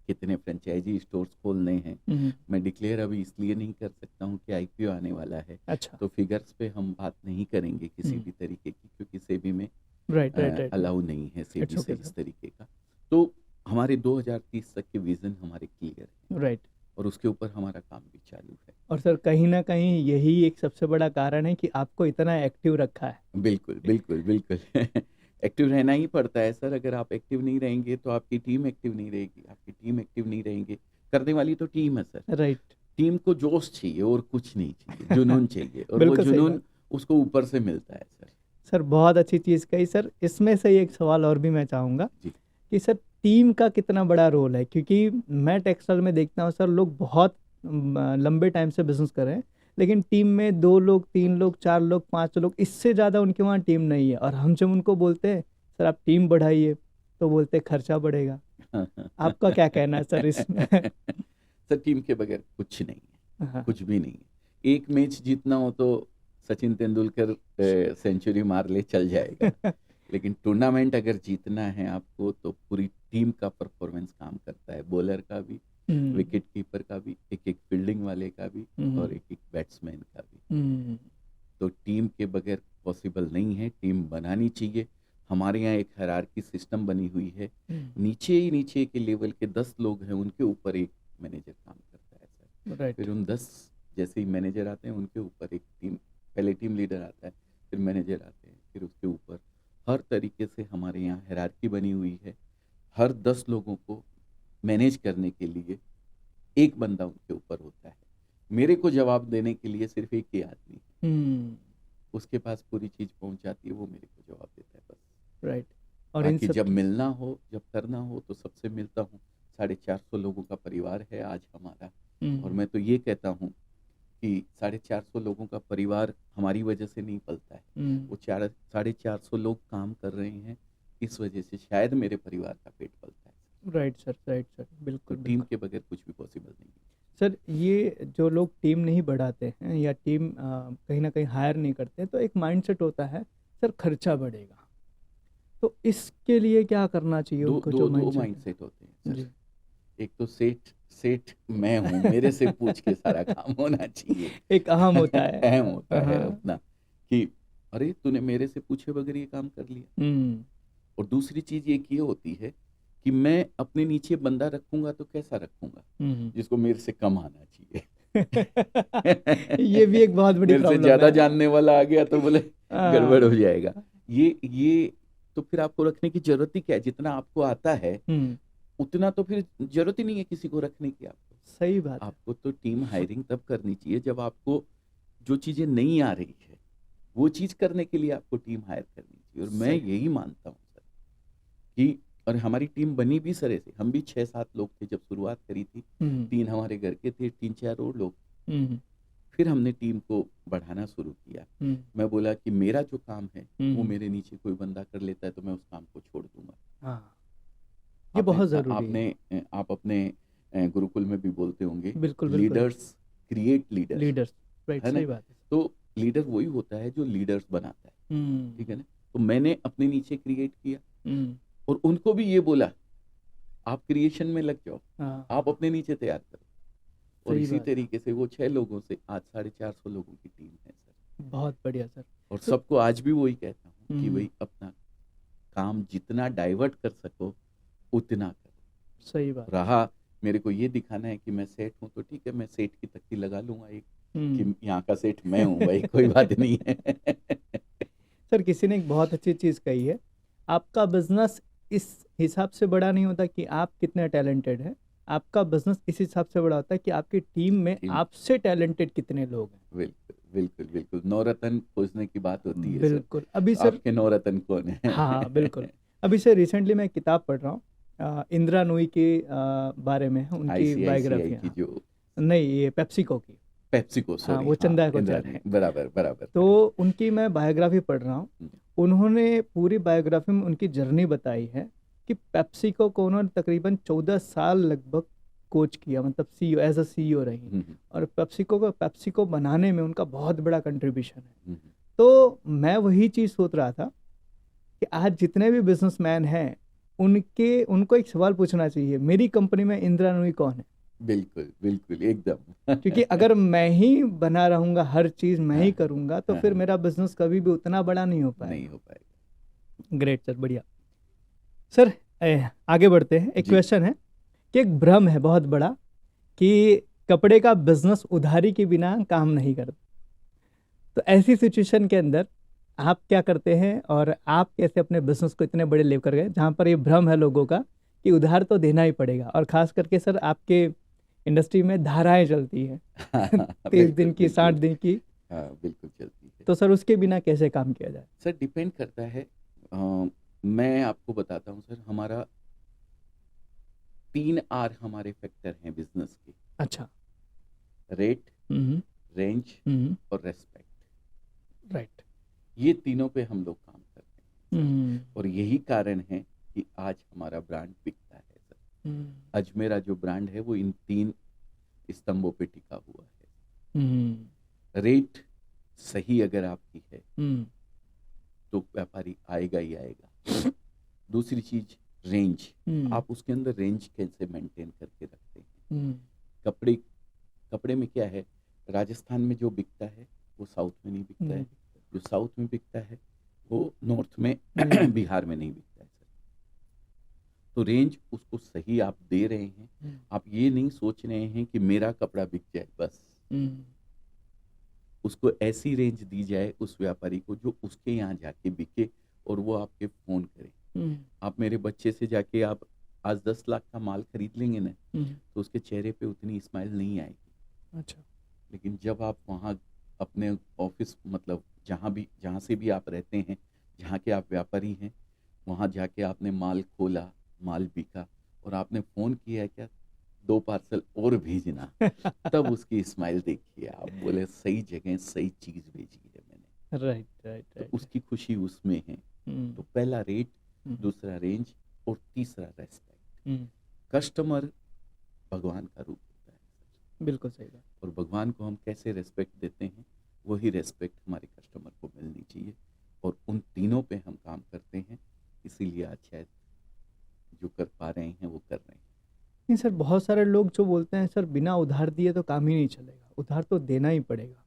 कितने फ्रेंचाइजी स्टोर्स खोलने हैं। मैं डिक्लेयर अभी इसलिए नहीं कर सकता हूँ कि आईपीओ आने वाला है। अच्छा। तो फिगर्स पे हम बात नहीं करेंगे किसी भी तरीके की, क्योंकि सेबी में राइट अलाउ नहीं है सेबी It's से okay, इस sir. तरीके का। तो हमारे 2030 तक के विजन हमारे क्लियर है राइट। और उसके ऊपर हमारा काम भी चालू है। और सर कहीं ना कहीं यही एक सबसे बड़ा कारण है कि आपको इतना एक्टिव रखा है। बिल्कुल बिल्कुल बिल्कुल एक्टिव रहना ही पड़ता है सर। अगर आप एक्टिव नहीं रहेंगे तो आपकी टीम एक्टिव नहीं रहेगी, आपकी टीम एक्टिव नहीं रहेंगे, करने वाली तो टीम है सर। राइट। टीम को जोश चाहिए और कुछ नहीं चाहिए, जुनून चाहिए, और वो बिल्कुल सही जुनून बात। उसको ऊपर से मिलता है सर। सर बहुत अच्छी चीज़ कही सर। इसमें से एक सवाल और भी मैं चाहूँगा जी। कि सर टीम का कितना बड़ा रोल है, क्योंकि मैं टेक्सटाइल में देखता हूँ सर लोग बहुत लंबे टाइम से बिजनेस कर रहे हैं, लेकिन टीम में 2 लोग 3 लोग 4 लोग 5 लोग, इससे ज़्यादा उनके वहाँ टीम नहीं है। और हम जब उनको बोलते हैं सर आप टीम बढ़ाइए तो बोलते हैं खर्चा बढ़ेगा। आपका क्या कहना है सर इसमें? सर टीम के बगैर कुछ नहीं है, हाँ। कुछ भी नहीं है। एक मैच जीतना हो तो सचिन तेंदुलकर सेंचुरी मार ले चल जाएगा, लेकिन टूर्नामेंट अगर जीतना है आपको तो पूरी टीम का परफॉर्मेंस काम करता है। बॉलर का भी, विकेट कीपर का भी, एक एक फील्डिंग वाले का भी, और एक एक बैट्समैन का भी। तो टीम के बगैर पॉसिबल नहीं है, टीम बनानी चाहिए। हमारे यहाँ एक हायरार्की सिस्टम बनी हुई है, नीचे के लेवल के 10 लोग हैं, उनके ऊपर एक मैनेजर काम करता है सर। राइट। फिर उन 10 जैसे ही मैनेजर आते हैं उनके ऊपर एक टीम, पहले टीम लीडर आता है, फिर मैनेजर आते हैं, फिर उसके ऊपर हर तरीके से हमारे यहाँ हायरार्की बनी हुई है। हर 10 लोगों को मैनेज करने के लिए एक बंदा उनके ऊपर होता है। मेरे को जवाब देने के लिए सिर्फ एक ही आदमी है, उसके पास पूरी चीज पहुंच जाती है, वो मेरे को जवाब देता है बस। राइट। और इन बाकी सब जब मिलना हो, जब करना हो तो सबसे मिलता हूँ। 450 लोगों का परिवार है आज हमारा, और मैं तो ये कहता हूँ कि 450 लोगों का परिवार हमारी वजह से नहीं पलता है। वो 450 लोग काम कर रहे हैं, इस वजह से शायद मेरे परिवार का पेट पलता है। राइट सर, राइट सर, तो बिल्कुल टीम बिल्कुल। के बगैर कुछ भी पॉसिबल नहीं है। सर ये जो लोग टीम नहीं बढ़ाते हैं या टीम कहीं ना कहीं हायर नहीं करते, तो एक माइंडसेट होता है सर खर्चा बढ़ेगा, तो इसके लिए क्या करना चाहिए दो उनको? दो जो दो माइंडसेट माइंडसेट होते हैं जी। सर। एक तो सेठ मैं हूँ, मेरे से पूछ के सारा काम होना चाहिए। एक अहम होता है। अहम होता है हाँ। अपना कि अरे तूने मेरे से पूछे बगैर ये काम कर लिया। और दूसरी चीज एक ये होती है कि मैं अपने नीचे बंदा रखूंगा तो कैसा रखूंगा, जिसको मेरे से कम आना चाहिए। ये भी एक बहुत बड़ी मेरे से प्रॉब्लम ज्यादा है। जानने वाला आ गया तो बोले गड़बड़ हो हाँ। जाएगा। ये तो फिर आपको रखने की जरूरत ही क्या है? जितना आपको आता है उतना तो फिर जरूरत ही नहीं है किसी को रखने की। आपको सही बात है। आपको तो टीम हायरिंग तब करनी चाहिए जब आपको जो चीजें नहीं आ रही है वो चीज करने के लिए आपको टीम हायर करनी चाहिए। और मैं सही। यही मानता हूँ सर कि, और हमारी टीम बनी भी सर ऐसे, हम भी 6-7 लोग थे जब शुरुआत करी थी। 3 हमारे घर के थे, 3-4 और लोग। फिर हमने टीम को बढ़ाना शुरू किया। मैं बोला कि मेरा जो काम है वो मेरे नीचे कोई बंदा कर लेता है तो मैं उस काम को छोड़ दूंगा। हाँ, ये बहुत जरूरी है। आप अपने गुरुकुल में भी बोलते होंगे, बिल्कुल बिल्कुल। Leaders create leaders, leaders, right, है ना? सही बात है। तो लीडर वही होता है जो लीडर्स बनाता है, ठीक है ना? तो मैंने अपने नीचे क्रिएट किया हम्म, और उनको भी ये बोला, आप क्रिएशन में लग जाओ, हाँ, आप अपने नीचे तैयार करो। और सही इसी बात है। तरीके से वो 6 लोगों से आज 450 लोगों की टीम है सर। बहुत बढ़िया सर। और तो सबको आज भी वही कहता हूँ कि हम्म, भाई अपना काम जितना डाइवर्ट कर सको उतना करो। सही बात। रहा मेरे को ये दिखाना है कि मैं सेठ हूँ तो ठीक है, मैं सेठ की तख्ती लगा लूंगा एक हम्म। कि यहाँ का सेठ मैं हूँ भाई, कोई बात नहीं है। सर किसी ने एक बहुत अच्छी चीज़ कही है, आपका बिजनेस इस हिसाब से बड़ा नहीं होता कि आप कितने टैलेंटेड हैं, आपका बिजनेस इस हिसाब से बड़ा होता है कि आपकी टीम में टीम। आपसे टैलेंटेड कितने लोग हैं। बिल्कुल बिल्कुल बिल्कुल, नौरत्न खोजने की बात होती है सर। बिल्कुल। अभी तो सर, आपके नौरत्न कौन है? हाँ हाँ बिल्कुल। अभी सर रिसेंटली मैं एक किताब पढ़ रहा हूँ, इंदिरा नूई के बारे में है, उनकी आईसीआईसीआई बायोग्राफी। की जो नहीं, ये पेप्सिको की। पेप्सिको, हाँ, सॉरी, वो चंदा हाँ, कोचर इंद्राणी, है। बराबर बराबर। तो उनकी मैं बायोग्राफी पढ़ रहा हूँ। हम्म, उन्होंने पूरी बायोग्राफी में उनकी जर्नी बताई है कि पेप्सिको को उन्होंने तकरीबन 14 साल लगभग कोच किया, मतलब सीईओ, एज अ सीईओ रही। हम्म, और पेप्सिको बनाने में उनका बहुत बड़ा कंट्रीब्यूशन है। हम्म, तो मैं वही चीज़ सोच रहा था कि आज जितने भी बिजनेसमैन हैं, उनको एक सवाल पूछना चाहिए, मेरी कंपनी में इंदिरा नूई कौन है? बिल्कुल बिल्कुल एकदम। क्योंकि अगर मैं ही बना रहूंगा, हर चीज़ मैं ही हाँ, करूंगा, तो हाँ, फिर हाँ, मेरा बिजनेस कभी भी उतना बड़ा नहीं हो नहीं पाएगा। हो पाएगा। ग्रेट सर, बढ़िया। सर आगे बढ़ते हैं। एक जी। क्वेश्चन है कि एक भ्रम है बहुत बड़ा कि कपड़े का बिजनेस उधारी के बिना काम नहीं करता। तो ऐसी सिचुएशन के अंदर आप क्या करते हैं और आप कैसे अपने बिजनेस को इतने बड़े लेकर गए जहाँ पर ये भ्रम है लोगों का कि उधार तो देना ही पड़ेगा, और खास करके सर आपके इंडस्ट्री में धाराएं चलती हैं 30 दिन बिल्कुल की, 60 बिल्कुल, दिन की। हाँ बिल्कुल चलती है। तो सर उसके बिना कैसे काम किया जाए? सर डिपेंड करता है। मैं आपको बताता हूँ सर, हमारा 3 आर हमारे फैक्टर हैं बिजनेस के। अच्छा। रेट, हम्म। रेंज हम्म। और रेस्पेक्ट। राइट। ये तीनों पे हम लोग काम करते हैं सर। हम्म। और यही कारण है कि आज हमारा ब्रांड बिकता है सर। हम्म। अजमेरा जो ब्रांड है वो इन 3 स्तंभों पे टिका हुआ है। हम्म। रेट सही अगर आपकी है हम्म। तो व्यापारी आएगा ही आएगा। दूसरी चीज रेंज, आप उसके अंदर रेंज कैसे मेंटेन करके रखते हैं। कपड़े कपड़े में क्या है, राजस्थान में जो बिकता है वो साउथ में नहीं बिकता है, जो साउथ में बिकता है वो नॉर्थ में बिहार में नहीं बिकता है सर। तो रेंज उसको सही आप दे रहे हैं। आप ये नहीं सोच रहे हैं कि मेरा कपड़ा बिक जाए बस। उसको ऐसी रेंज दी जाए उस व्यापारी को जो उसके यहाँ जाके बिके और वो आपके फोन करे। आप मेरे बच्चे से जाके आप आज 10 लाख का माल खरीद लेंगे ना, तो उसके चेहरे पे उतनी स्माइल नहीं आएगी। अच्छा। लेकिन जब आप वहाँ अपने ऑफिस, मतलब जहाँ से भी आप रहते हैं, जहाँ के आप व्यापारी हैं, वहाँ जाके आपने माल खोला, माल बिका और आपने फ़ोन किया है क्या 2 पार्सल और भेजना, तब उसकी स्माइल देखिए आप, बोले सही जगह सही चीज़ भेजी है मैंने। राइट राइट तो राइट। उसकी खुशी उसमें है। तो पहला रेट, दूसरा रेंज और तीसरा रेस्पेक्ट। कस्टमर भगवान का रूप होता है। बिल्कुल सही बात। और भगवान को हम कैसे रेस्पेक्ट देते हैं, वही रेस्पेक्ट हमारे कस्टमर को मिलनी चाहिए। और उन तीनों पे हम काम करते हैं, इसीलिए आज शायद जो कर पा रहे हैं वो कर रहे हैं। नहीं सर, बहुत सारे लोग जो बोलते हैं सर बिना उधार दिए तो काम ही नहीं चलेगा, उधार तो देना ही पड़ेगा।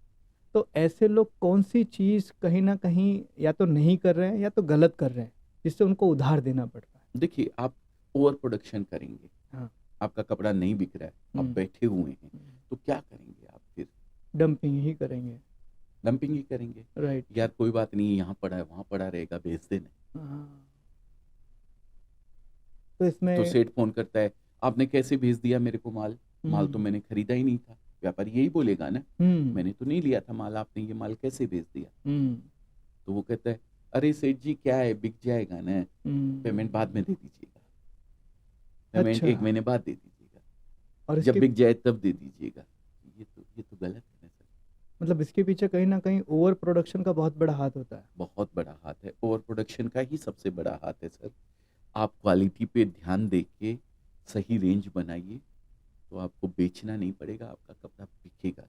तो ऐसे लोग कौन सी चीज़ कहीं ना कहीं या तो नहीं कर रहे हैं या तो गलत कर रहे हैं जिससे उनको उधार देना पड़ रहा है? देखिए, आप ओवर प्रोडक्शन करेंगे, हाँ। आपका कपड़ा नहीं बिक रहा है, आप बैठे हुए हैं, तो क्या करेंगे आप फिर? डंपिंग ही करेंगे। डंपिंग ही करेंगे। राइट। यार कोई बात नहीं, यहाँ पड़ा है वहाँ पड़ा रहेगा, भेज देना। हाँ। तो तो इसमें सेठ फोन करता है, आपने कैसे भेज दिया मेरे को माल? माल तो मैंने खरीदा ही नहीं था। व्यापारी यही बोलेगा ना, मैंने तो नहीं लिया था माल, आपने ये माल कैसे भेज दिया? तो वो कहता है, अरे सेठ जी क्या है, बिक जाएगा ना, पेमेंट बाद में दे दीजिएगा, पेमेंट अच्छा। 1 महीने बाद दे दीजिएगा, और जब इसके बिक जाए तब दे दीजिएगा। ये तो गलत है ना सर। मतलब इसके पीछे कहीं ना कहीं ओवर प्रोडक्शन का बहुत बड़ा हाथ होता है। बहुत बड़ा हाथ है, ओवर प्रोडक्शन का ही सबसे बड़ा हाथ है सर। आप क्वालिटी पे ध्यान दे के सही रेंज बनाइए, तो आपको बेचना नहीं पड़ेगा, आपका कपड़ा बिकेगा।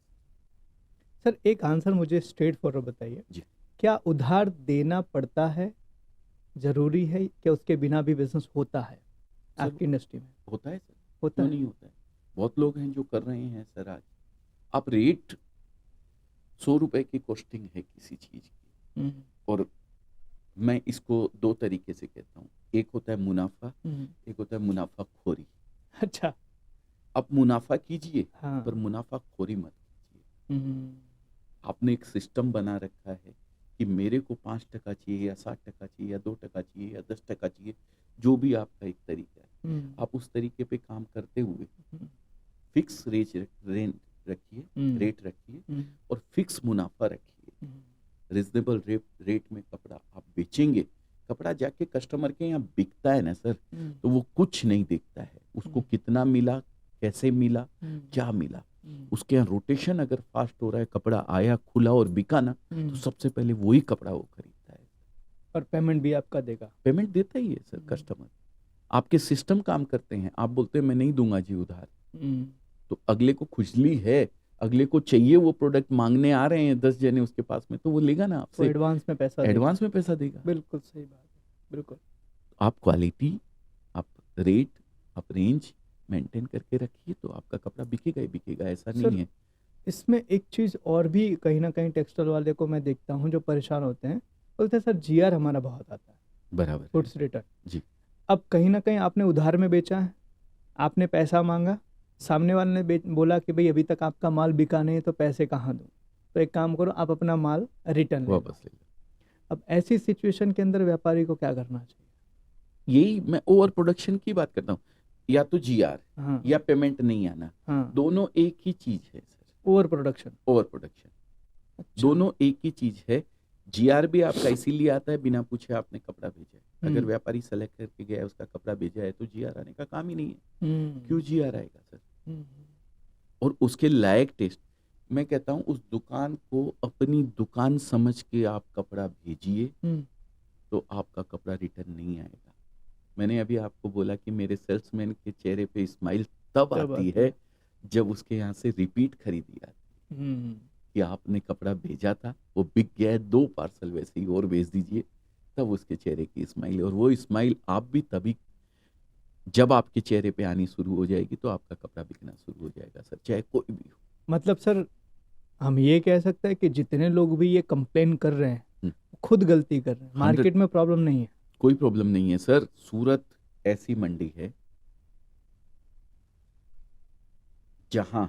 सर एक आंसर मुझे स्ट्रेट फॉरवर्ड बताइए, जी। क्या उधार देना पड़ता है, जरूरी है, क्या उसके बिना भी बिजनेस होता है सर आपकी इंडस्ट्री में? होता है सर, होता क्यों है। नहीं होता है। बहुत लोग हैं जो कर रहे हैं सर। आज आप रेट 100 रुपए की कॉस्टिंग है किसी चीज की, हम्म, और मैं इसको दो तरीके से कहता हूँ। एक होता है मुनाफा, हम्म, एक होता है मुनाफाखोरी। अच्छा। आप मुनाफा कीजिए, हाँ। पर मुनाफाखोरी मत कीजिए। हम्म, आपने एक सिस्टम बना रखा है कि मेरे को 5% चाहिए या 60% चाहिए या 2% चाहिए या 10% चाहिए, जो भी आपका एक तरीका है, आप उस तरीके पे काम करते हुए हम्म, फिक्स रेट रखिए, रेट रखिए और फिक्स मुनाफा रखिए। रिजनेबल रेट में कपड़ा आप बेचेंगे, कपड़ा जाके कस्टमर के यहाँ बिकता है ना सर, तो वो कुछ नहीं देखता है उसको कितना मिला, कैसे मिला, क्या मिला। उसके यहाँ रोटेशन अगर फास्ट हो रहा है, कपड़ा आया, खुला और बिका ना, तो सबसे पहले वही कपड़ा वो खरीदता है। और पेमेंट भी आपका देगा। पेमेंट देता ही है सर कस्टमर। आपके सिस्टम काम करते हैं। आप बोलते हैं मैं नहीं दूंगा जी उधार, तो अगले को खुजली है, अगले को चाहिए, वो प्रोडक्ट मांगने आ रहे हैं 10 जने उसके पास में, तो वो लेगा ना तो आपसे, एडवांस में पैसा देगा। एडवांस में पैसा देगा। बिल्कुल सही बात है, बिल्कुल। आप क्वालिटी, आप रेट, आप रेंज मेंटेन करके रखिए, तो आपका कपड़ा बिकेगा ही बिकेगा, ऐसा सर नहीं है। इसमें एक चीज़ और भी कहीं ना कहीं टेक्सटाइल वाले को मैं देखता हूँ जो परेशान होते हैं, बोलते हैं सर जीआर हमारा बहुत आता है, बराबर है। Goods return. जी। अब कहीं ना कहीं आपने उधार में बेचा है, आपने पैसा मांगा, सामने वाले ने बोला कि भाई अभी तक आपका माल बिका नहीं है तो पैसे कहाँ दूँ, तो एक काम करो आप अपना माल रिटर्न ले लो। वापस ले लो। अब ऐसी सिचुएशन के अंदर व्यापारी को क्या करना चाहिए? यही मैं ओवर प्रोडक्शन की बात करता हूँ। या तो जीआर हाँ या पेमेंट नहीं आना, हाँ, दोनों एक ही चीज है sir. Over production. Over production अच्छा। दोनों एक ही चीज है। जीआर भी आपका इसीलिए आता है, बिना पूछे आपने कपड़ा भेजा है। अगर व्यापारी सेलेक्ट करके गया है, उसका कपड़ा भेजा है, तो जीआर आने का काम ही नहीं है। क्यों जीआर आएगा सर? और उसके लायक टेस्ट, मैं कहता हूं उस दुकान को अपनी दुकान समझ के आप कपड़ा भेजिए, तो आपका कपड़ा रिटर्न नहीं आएगा। मैंने अभी आपको बोला कि मेरे सेल्समैन के चेहरे पे स्माइल तब आती है जब उसके यहाँ से रिपीट खरीदी आती है, कि आपने कपड़ा भेजा था, वो बिक गया है, 2 पार्सल वैसे ही और भेज दीजिए, तब उसके चेहरे की स्माइल। और वो स्माइल आप भी तभी, जब आपके चेहरे पे आनी शुरू हो जाएगी, तो आपका कपड़ा बिकना शुरू हो जाएगा सर, चाहे कोई भी हो। मतलब सर हम ये कह सकते हैं कि जितने लोग भी ये कंप्लेन कर रहे हैं खुद गलती कर रहे हैं, मार्केट में प्रॉब्लम नहीं है। कोई प्रॉब्लम नहीं है सर। सूरत ऐसी मंडी है जहां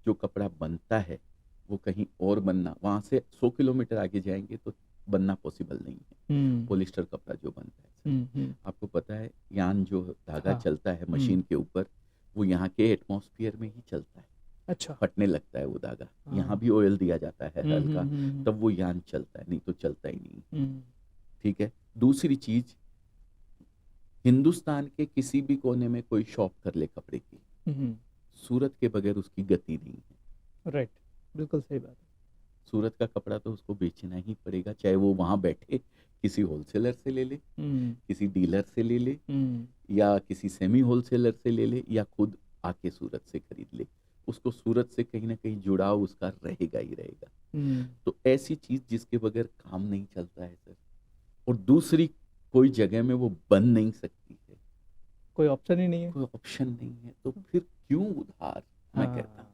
जो कपड़ा बनता है वो कहीं और बनना, वहां से 100 किलोमीटर आगे जाएंगे तो बनना पॉसिबल नहीं है। पॉलिस्टर कपड़ा जो बनता है, आपको पता है, यान जो धागा हाँ। चलता है मशीन के ऊपर, वो यहाँ के एटमॉस्फेयर में ही चलता है। अच्छा। फटने लगता है वो धागा, हाँ। यहाँ भी ऑयल दिया जाता है हल्का, तब वो यान चलता है, नहीं तो चलता ही नहीं। ठीक है। दूसरी चीज, हिंदुस्तान के किसी भी कोने में कोई शॉप कर ले कपड़े की, सूरत के बगैर उसकी गति नहीं है। राइट, बिल्कुल सही बात है। सूरत का कपड़ा तो उसको बेचना ही पड़ेगा, चाहे वो वहां बैठे किसी होलसेलर से ले ले, किसी डीलर से ले ले, या किसी सेमी होलसेलर से ले ले, या खुद आके सूरत से खरीद ले, उसको सूरत से कहीं ना कहीं जुड़ाव उसका रहेगा ही रहेगा। तो ऐसी चीज जिसके बगैर काम नहीं चलता है सर, और दूसरी कोई जगह में वो बन नहीं सकती है, कोई ऑप्शन ही नहीं है। कोई ऑप्शन नहीं है, तो फिर क्यों उधार? मैं कहता हूँ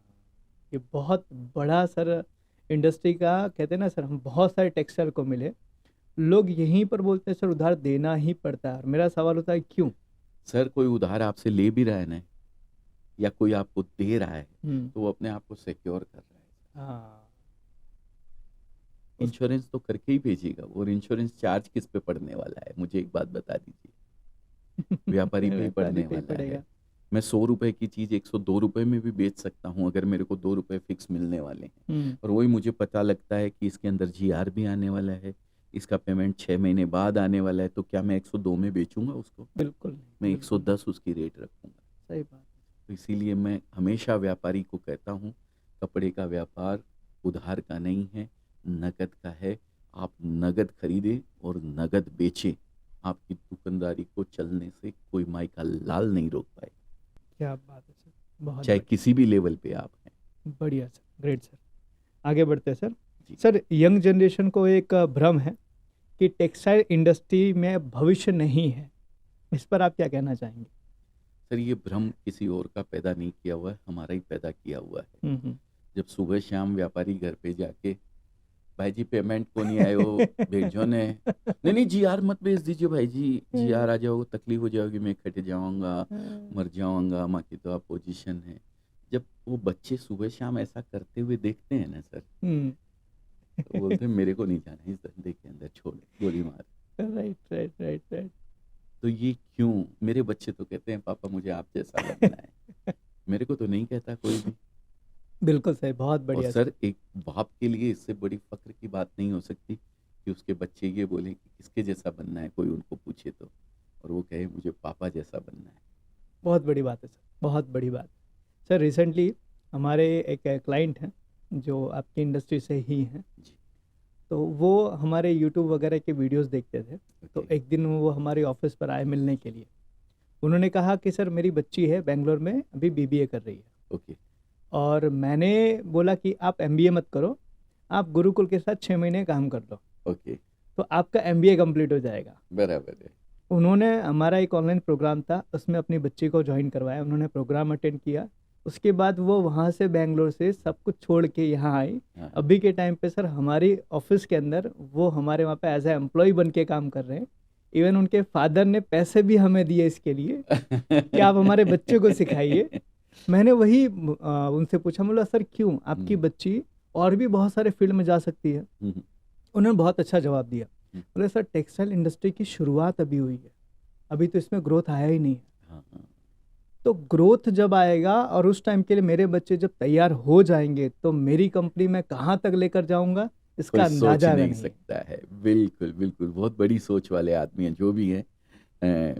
ये बहुत बड़ा सर इंडस्ट्री का, कहते हैं ना सर, हम बहुत सारे टेक्सटाइल को मिले, लोग यहीं पर बोलते हैं सर उधार देना ही पड़ता है। मेरा सवाल होता है क्यों? सर कोई उधार आपसे ले भी रहा है ना, या कोई आपको दे रहा है, तो वो अपने आप को सिक्योर कर रहा है। हाँ, इंश्योरेंस तो करके ही भेजेगा, और इंश्योरेंस चार्ज किस पे पड़ने वाला है, मुझे एक बात बता दीजिए। व्यापारी पे ही पड़ने वाला है। मैं 100 रुपए की चीज 102 रुपए में भी बेच सकता हूँ, अगर मेरे को 2 रुपए फिक्स मिलने वाले हैं, और वही मुझे पता लगता है कि इसके अंदर जीआर भी आने वाला है, इसका पेमेंट 6 महीने बाद आने वाला है, तो क्या मैं 102 में बेचूंगा उसको? बिल्कुल नहीं, मैं 110 उसकी रेट रखूंगा। सही बात। तो इसीलिए मैं हमेशा व्यापारी को कहता हूँ, कपड़े का व्यापार उधार का नहीं है, नगद का है। आप नगद खरीदें और नगद बेचें, आपकी दुकानदारी को चलने से कोई माई का लाल नहीं रोक पाए। क्या बात है सर, बहुत चाहे किसी भी लेवल पे आप हैं। बढ़िया सर, ग्रेट सर। आगे बढ़ते हैं सर। जी। सर, यंग जनरेशन को एक भ्रम है कि टेक्सटाइल इंडस्ट्री में भविष्य नहीं है, इस पर आप क्या कहना चाहेंगे? सर ये भ्रम किसी और का पैदा नहीं किया हुआ है, हमारा ही पैदा किया हुआ है। हम्म। जब सुबह शाम व्यापारी घर पे जाके, भाई जी पेमेंट को नहीं आए हो, भेजो ने, नहीं नहीं जी आर मत भेज दीजिए भाई जी आर आ जाओ, तकलीफ हो जाओगी, मैं कट जाऊंगा, मर जाऊंगा, माँ की तो आप पोजीशन है। जब वो बच्चे सुबह शाम ऐसा करते हुए देखते हैं ना सर, तो बोलते हैं मेरे को नहीं जाना इस धंधे के अंदर, छोड़ गोली मार। Right right right right. तो ये क्यों? मेरे बच्चे तो कहते हैं पापा मुझे आप जैसा बनना है, मेरे को तो नहीं कहता कोई भी। बिल्कुल सही, बहुत और बढ़िया सर एक बाप के लिए इससे बड़ी फक्र की बात नहीं हो सकती कि उसके बच्चे ये बोले कि किसके जैसा बनना है, कोई उनको पूछे तो, और वो कहे मुझे पापा जैसा बनना है। बहुत बड़ी बात है सर, बहुत बड़ी बात। सर रिसेंटली हमारे एक क्लाइंट हैं जो आपकी इंडस्ट्री से ही हैं, जी। तो वो हमारे यूट्यूब वगैरह के वीडियोस देखते थे। तो ओके। एक दिन वो हमारे ऑफिस पर आए मिलने के लिए। उन्होंने कहा कि सर मेरी बच्ची है बेंगलोर में, अभी बीबीए कर रही है, ओके। और मैंने बोला कि आप एमबीए मत करो, आप गुरुकुल के साथ 6 महीने काम कर लो, ओके। तो आपका एमबीए कंप्लीट हो जाएगा। बराबर है। उन्होंने, हमारा एक ऑनलाइन प्रोग्राम था, उसमें अपनी बच्ची को ज्वाइन करवाया, उन्होंने प्रोग्राम अटेंड किया। उसके बाद वो वहाँ से बेंगलोर से सब कुछ छोड़ के यहाँ आई। हाँ। अभी के टाइम पे सर हमारी ऑफिस के अंदर वो हमारे वहाँ पे एज ए एम्प्लॉय बन के काम कर रहे हैं। इवन उनके फादर ने पैसे भी हमें दिए इसके लिए कि आप हमारे बच्चे को सिखाइए। मैंने वही उनसे पूछा, बोला सर क्यों, आपकी बच्ची और भी बहुत सारे फील्ड में जा सकती है। उन्होंने बहुत अच्छा जवाब दिया, बोले सर टेक्सटाइल इंडस्ट्री की शुरुआत अभी हुई है, अभी तो इसमें ग्रोथ आया ही नहीं है। हाँ, हाँ। तो ग्रोथ जब आएगा और उस टाइम के लिए मेरे बच्चे जब तैयार हो जाएंगे तो मेरी कंपनी में कहाँ तक लेकर जाऊंगा इसका कोई सोच अंदाजा नहीं नहीं है। सकता है। बिल्कुल बिल्कुल, बहुत बड़ी सोच वाले आदमी हैं जो भी हैं।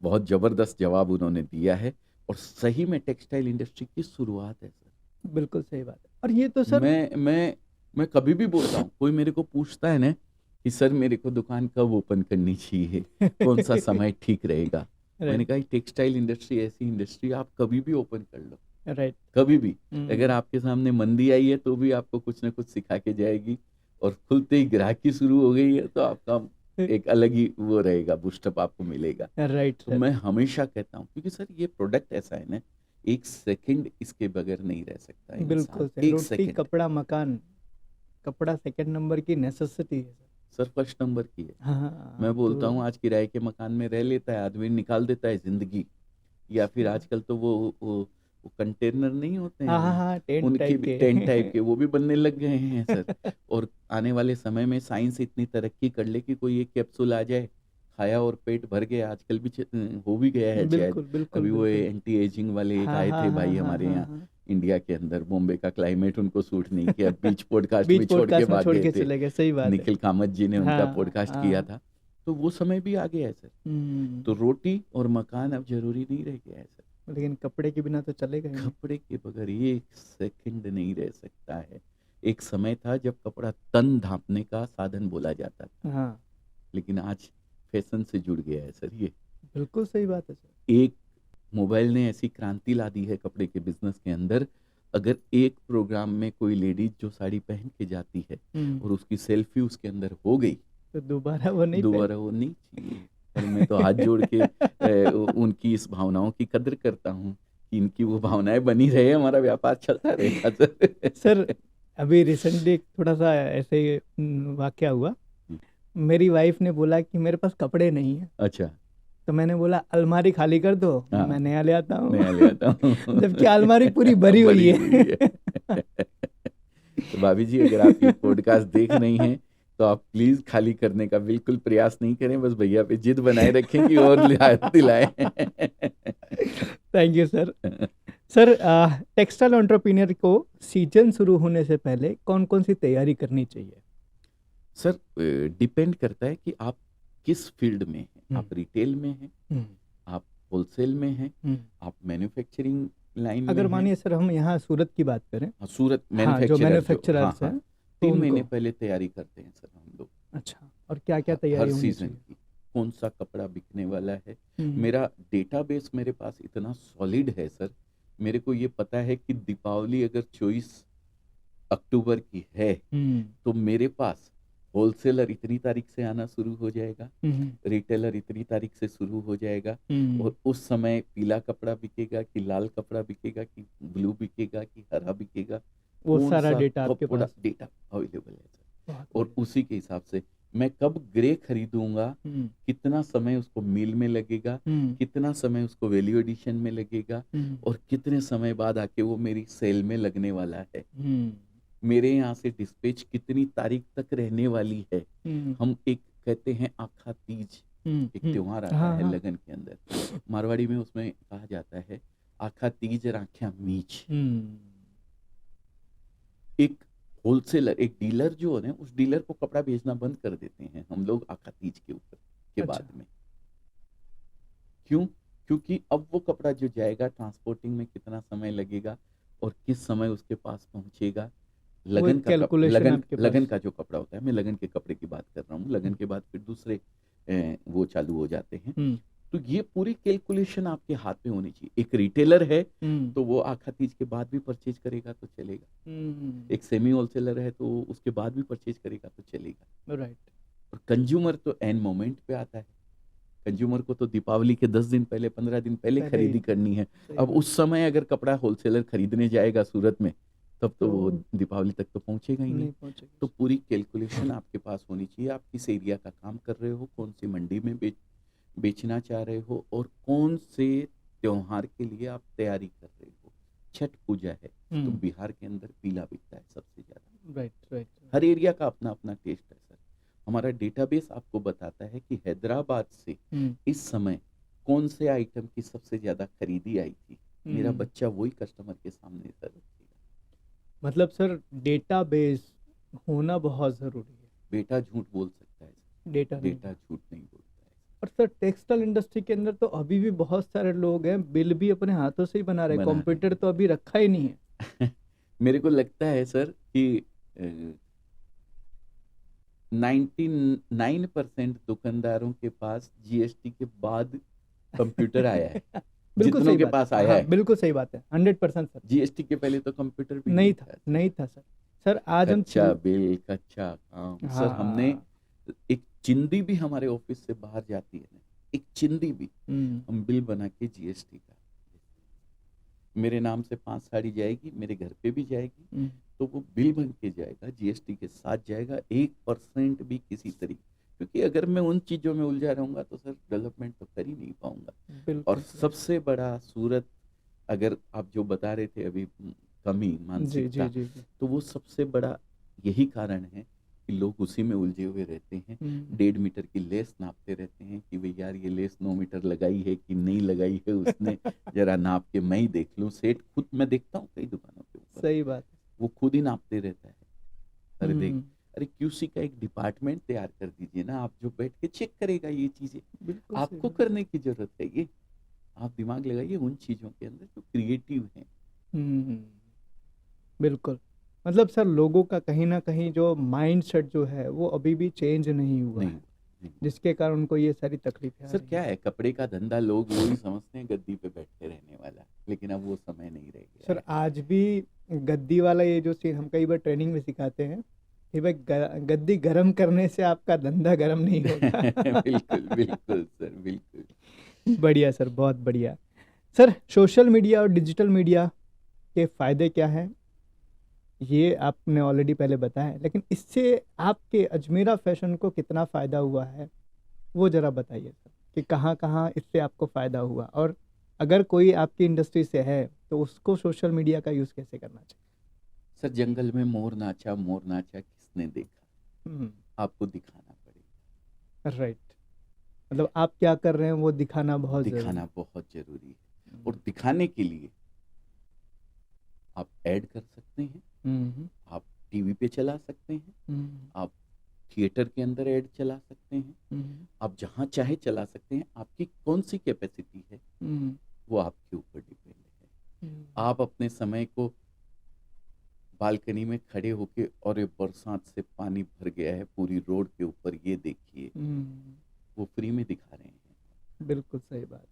बहुत जबरदस्त जवाब उन्होंने दिया है, और सही में टेक्सटाइल इंडस्ट्री की शुरुआत है सर। बिल्कुल सही बात है। और ये तो सर मैं कभी भी बोलता हूँ, कोई मेरे को पूछता है ना कि सर मेरे को दुकान कब ओपन करनी चाहिए, कौन सा समय ठीक रहेगा, मैंने कहा टेक्सटाइल इंडस्ट्री ऐसी इंडस्ट्री आप कभी भी ओपन कर लो, राइट, कभी भी। अगर आपके सामने मंदी आई है तो भी आपको कुछ ना कुछ सिखा के जाएगी, और खुलते ही ग्राहकी शुरू हो गई है तो आपका एक अलग ही वो रहेगा, बूस्टअप आपको मिलेगा। राइट। तो मैं हमेशा कहता हूँ, क्योंकि सर ये प्रोडक्ट ऐसा है ना, एक सेकंड इसके बगैर नहीं रह सकता इंसान। बिल्कुल सर, एक रोटी सेकंड। कपड़ा मकान, कपड़ा सेकंड नंबर की नेसेसिटी है सर फर्स्ट नंबर की है। हाँ, मैं बोलता तो हूँ आज किराए के मकान में रह लेता है आदमी, निकाल देता है जिंदगी, या फिर आजकल तो वो कंटेनर नहीं होते हाँ हाँ हैं, हाँ, टेंट उनके टाइप भी के टेंट टाइप के वो भी बनने लग गए हैं सर। और आने वाले समय में साइंस इतनी तरक्की कर ले कि कोई एक कैप्सूल आ जाए, खाया और पेट भर गया। आजकल भी हो भी गया है शायद। बिल्कुल बिल्कुल अभी वो बिल्कुल। एंटी एजिंग वाले एक हाँ आए हाँ थे हाँ भाई हाँ हमारे हाँ यहाँ हाँ। इंडिया के अंदर, बॉम्बे का क्लाइमेट उनको सूट नहीं किया, बीच पॉडकास्ट में बीच छोड़ के पॉडकास्ट में भाग छोड़ गए के थे। चले गए, सही बात है। निखिल कामत जी ने उनका हाँ पॉडकास्ट किया हाँ। था। तो वो समय भी आ गया है सर। तो रोटी और मकान अब जरूरी नहीं रह गया है सर। लेकिन कपड़े के बिना तो चलेगा ही नहीं। कपड़े के बगैर एक सेकंड नहीं रह सकता है। एक समय था जब कपड़ा तन ढांपने का साधन बोला जाता था, हाँ, लेकिन आज फैशन से जुड़ गया है सर ये। बिल्कुल सही बात है सर। एक मोबाइल ने ऐसी क्रांति ला दी है कपड़े के बिजनेस के अंदर। अगर एक प्रोग्राम में कोई लेडीज जो साड़ी पहन के जाती है और उसकी सेल्फी उसके अंदर हो गई, तो दोबारा वो नहीं दोबारा वो नहीं चाहिए। और मैं तो हाथ जोड़ के उनकी इस भावनाओं की कदर करता हूँ कि इनकी वो भावनाएं बनी रहे, हमारा व्यापार चलता रहेगा सर। सर अभी रिसेंटली थोड़ा सा ऐसे वाकया हुआ, मेरी वाइफ ने बोला कि मेरे पास कपड़े नहीं है। अच्छा। तो मैंने बोला अलमारी खाली कर दो, हाँ, मैं नया ले आता हूँ। नया ले आता हूँ। जबकि अलमारी पूरी भरी हुई है। तो भाभी जी अगर आप ये पॉडकास्ट देख रही हैं तो आप प्लीज खाली करने का बिल्कुल प्रयास नहीं करें, बस भैया पे जिद बनाए रखें कि और दिलाएं। Thank you sir. Sir textile entrepreneur को सीजन शुरू होने से पहले कौन कौन सी तैयारी करनी चाहिए? सर डिपेंड करता है कि आप किस फील्ड में हैं। आप रिटेल में हैं, आप होलसेल में हैं, आप मैन्युफैक्चरिंग लाइन में अगर हैं। मानिए सर हम यहाँ सूरत की बात करें, हाँ, सूरत जो मैन्युफैक्चरर्स हैं, 3 महीने पहले तैयारी करते हैं सर हम लोग। अच्छा, और क्या क्या तैयारी हर होनी सीजन चाहिए? की। कौन सा कपड़ा बिकने वाला है। हम्म, मेरा डेटाबेस मेरे पास इतना सॉलिड है सर, मेरे को ये पता है कि दीपावली अगर 24 अक्टूबर की है हम्म, तो मेरे पास होलसेलर इतनी तारीख से आना शुरू हो जाएगा, हम्म, रिटेलर इतनी तारीख से शुरू हो जाएगा, हम्म, और उस समय पीला कपड़ा बिकेगा कि लाल कपड़ा बिकेगा कि ब्लू बिकेगा कि हरा बिकेगा, वो कौन सारा सा डेटा आपके कपड़ा पास। डेटा अवेलेबल है सर। बहुत और बढ़िया। उसी के हिसाब से मैं कब ग्रे खरीदूंगा, हम्म, कितना समय उसको मिल में लगेगा, हम्म, कितना समय उसको वैल्यू एडिशन में लगेगा, हम्म, और कितने समय बाद आके वो मेरी सेल में लगने वाला है, हम्म, मेरे यहाँ से डिस्पैच कितनी तारीख तक रहने वाली है। हम्म, हम एक कहते हैं आखा तीज, एक त्योहार आता हाँ है हाँ, लगन के अंदर, मारवाड़ी में उसमें कहा जाता है आखा तीज राख्या मीच। हम्म, एक होलसेलर, एक डीलर जो है उस डीलर को कपड़ा बेचना बंद कर देते हैं हम लोग आखा तीज के ऊपर के अच्छा, बाद में। क्यों? क्योंकि अब वो कपड़ा जो जाएगा ट्रांसपोर्टिंग में कितना समय लगेगा और किस समय उसके पास पहुंचेगा। वो एक कैलकुलेशन आपके लगन पास। का जो कपड़ा होता है, मैं लगन के कपड़े की बात कर रहा हूँ, लगन के बाद फिर दूसरे वो चालू हो जाते हैं। हम्म, तो ये पूरी कैलकुलेशन आपके हाथ में होनी चाहिए। एक रिटेलर है हम्म, तो वो आखा तीज के बाद भी परचेज करेगा तो चलेगा, हम्म, एक सेमी होलसेलर है तो उसके बाद भी परचेज करेगा तो चलेगा। राइट, और कंज्यूमर तो एन मोमेंट पे आता है, कंज्यूमर को तो दीपावली के 10 दिन पहले 15 दिन पहले पहले ही खरीदी करनी है। सही अब बात। उस समय अगर कपड़ा होलसेलर खरीदने जाएगा सूरत में, तब तो वो तो दीपावली तक तो पहुंचेगा ही नहीं। नहीं पहुंचेगी। तो पूरी कैलकुलेशन आपके पास होनी चाहिए, आप किस एरिया का काम कर रहे हो, कौन सी मंडी में बेचना चाह रहे हो, और कौन से त्योहार के लिए आप तैयारी कर रहे हो। छठ पूजा है तो बिहार के अंदर पीला बिकता है सबसे ज्यादा। राइट, राइट, हर एरिया का अपना अपना टेस्ट है सर। हमारा डेटाबेस आपको बताता है कि हैदराबाद से इस समय कौन से आइटम की सबसे ज्यादा खरीदी आई थी। मेरा बच्चा वही कस्टमर के सामने सर रखेगा। मतलब सर डेटाबेस होना बहुत जरूरी है। बेटा झूठ बोल सकता है सर, डेटा नहीं। बेटा झूठ नहीं बोलता और सर टेक्सटाइल इंडस्ट्री के अंदर तो अभी भी बहुत सारे लोग हैं बिल भी अपने हाथों से ही बना रहे हैं, बना रहे हैं। कंप्यूटर तो अभी रखा ही नहीं है। मेरे को लगता है सर कि 99% दुकानदारों के पास जीएसटी के बाद कंप्यूटर आया है, बिल्कुल जितनों सही के बात पास है, आया हाँ है। बिल्कुल सही बात है, 100% सर। जीएसटी के पहले तो कंप्यूटर भी नहीं नहीं था, था। नहीं था सर। सर आज हम कच्चा बिल, कच्चा काम सर। हमने हाँ, एक चिंदी भी हमारे ऑफिस से बाहर जाती है ना, एक चिंदी भी हम बिल बना के जीएसटी का, मेरे नाम से 5 साड़ी जाएगी, मेरे घर पे भी जाएगी, तो वो बिल बन के जाएगा, जीएसटी के साथ जाएगा। 1% भी किसी तरीके, क्योंकि अगर मैं उन चीजों में उलझा रहूंगा तो सर डेवलपमेंट तो कर ही नहीं पाऊंगा। और बिल्कुल सर। सबसे बड़ा सूरत, अगर आप जो बता रहे थे अभी कमी जी जी मानसिकता, जी जी। तो वो सबसे बड़ा यही कारण है कि लोग उसी में उलझे हुए रहते हैं। 1.5 मीटर की लेस नापते रहते हैं कि भाई यार ये लेस 9 मीटर लगाई है कि नहीं लगाई है उसने, जरा नाप के मैं ही देख लूं। सेठ खुद, मैं देखता हूँ कई दुकानों के ऊपर सही बात वो खुद ही नापते रहता है। है। अरे देख, अरे क्यूसी का एक डिपार्टमेंट तैयार कर दीजिए ना, आप जो बैठ के चेक करेगा ये चीजें, बिल्कुल सही आपको बात। करने की जरूरत है। ये आप दिमाग लगाइए उन चीजों के अंदर जो क्रिएटिव हैं। बिल्कुल। मतलब सर लोगों का कहीं ना कहीं जो माइंड सेट जो है वो अभी भी चेंज नहीं हुआ नहीं, है, नहीं। जिसके कारण उनको ये सारी तकलीफें आ सर रही क्या हैं। है, कपड़े का धंधा लोग वही समझते हैं गद्दी पे बैठ के रहने वाला, लेकिन अब वो समय नहीं रह गया सर है। आज भी गद्दी वाला ये जो सीन हम कई बार ट्रेनिंग में सिखाते हैं कि भाई गद्दी गरम करने से आपका धंधा गरम नहीं होगा। बिल्कुल बिल्कुल सर, बिल्कुल। बढ़िया सर, बहुत बढ़िया। सर सोशल मीडिया और डिजिटल मीडिया के फायदे क्या हैं, ये आपने ऑलरेडी पहले बताया है, लेकिन इससे आपके अजमेरा फैशन को कितना फ़ायदा हुआ है वो ज़रा बताइए सर, कि कहाँ कहाँ इससे आपको फ़ायदा हुआ, और अगर कोई आपकी इंडस्ट्री से है तो उसको सोशल मीडिया का यूज़ कैसे करना चाहिए। सर जंगल में मोर नाचा, मोर नाचा किसने देखा, हम्म, आपको दिखाना पड़ेगा। राइट। मतलब आप क्या कर रहे हैं वो दिखाना बहुत ज़रूरी दिखाना है। बहुत जरूरी है, और दिखाने के लिए आप ऐड कर सकते हैं, हम्म, आप टीवी पे चला सकते हैं, हम्म, आप थिएटर के अंदर ऐड चला सकते हैं, हम्म, आप जहां चाहे चला सकते हैं। आपकी कौन सी कैपेसिटी है हम्म, वो आपके ऊपर डिपेंड है। हम्म, आप अपने समय को बालकनी में खड़े होके और ये बरसात से पानी भर गया है पूरी रोड के ऊपर, ये देखिए, हम्म, वो फ्री में दिखा रहे हैं। बिल्कुल सही बात।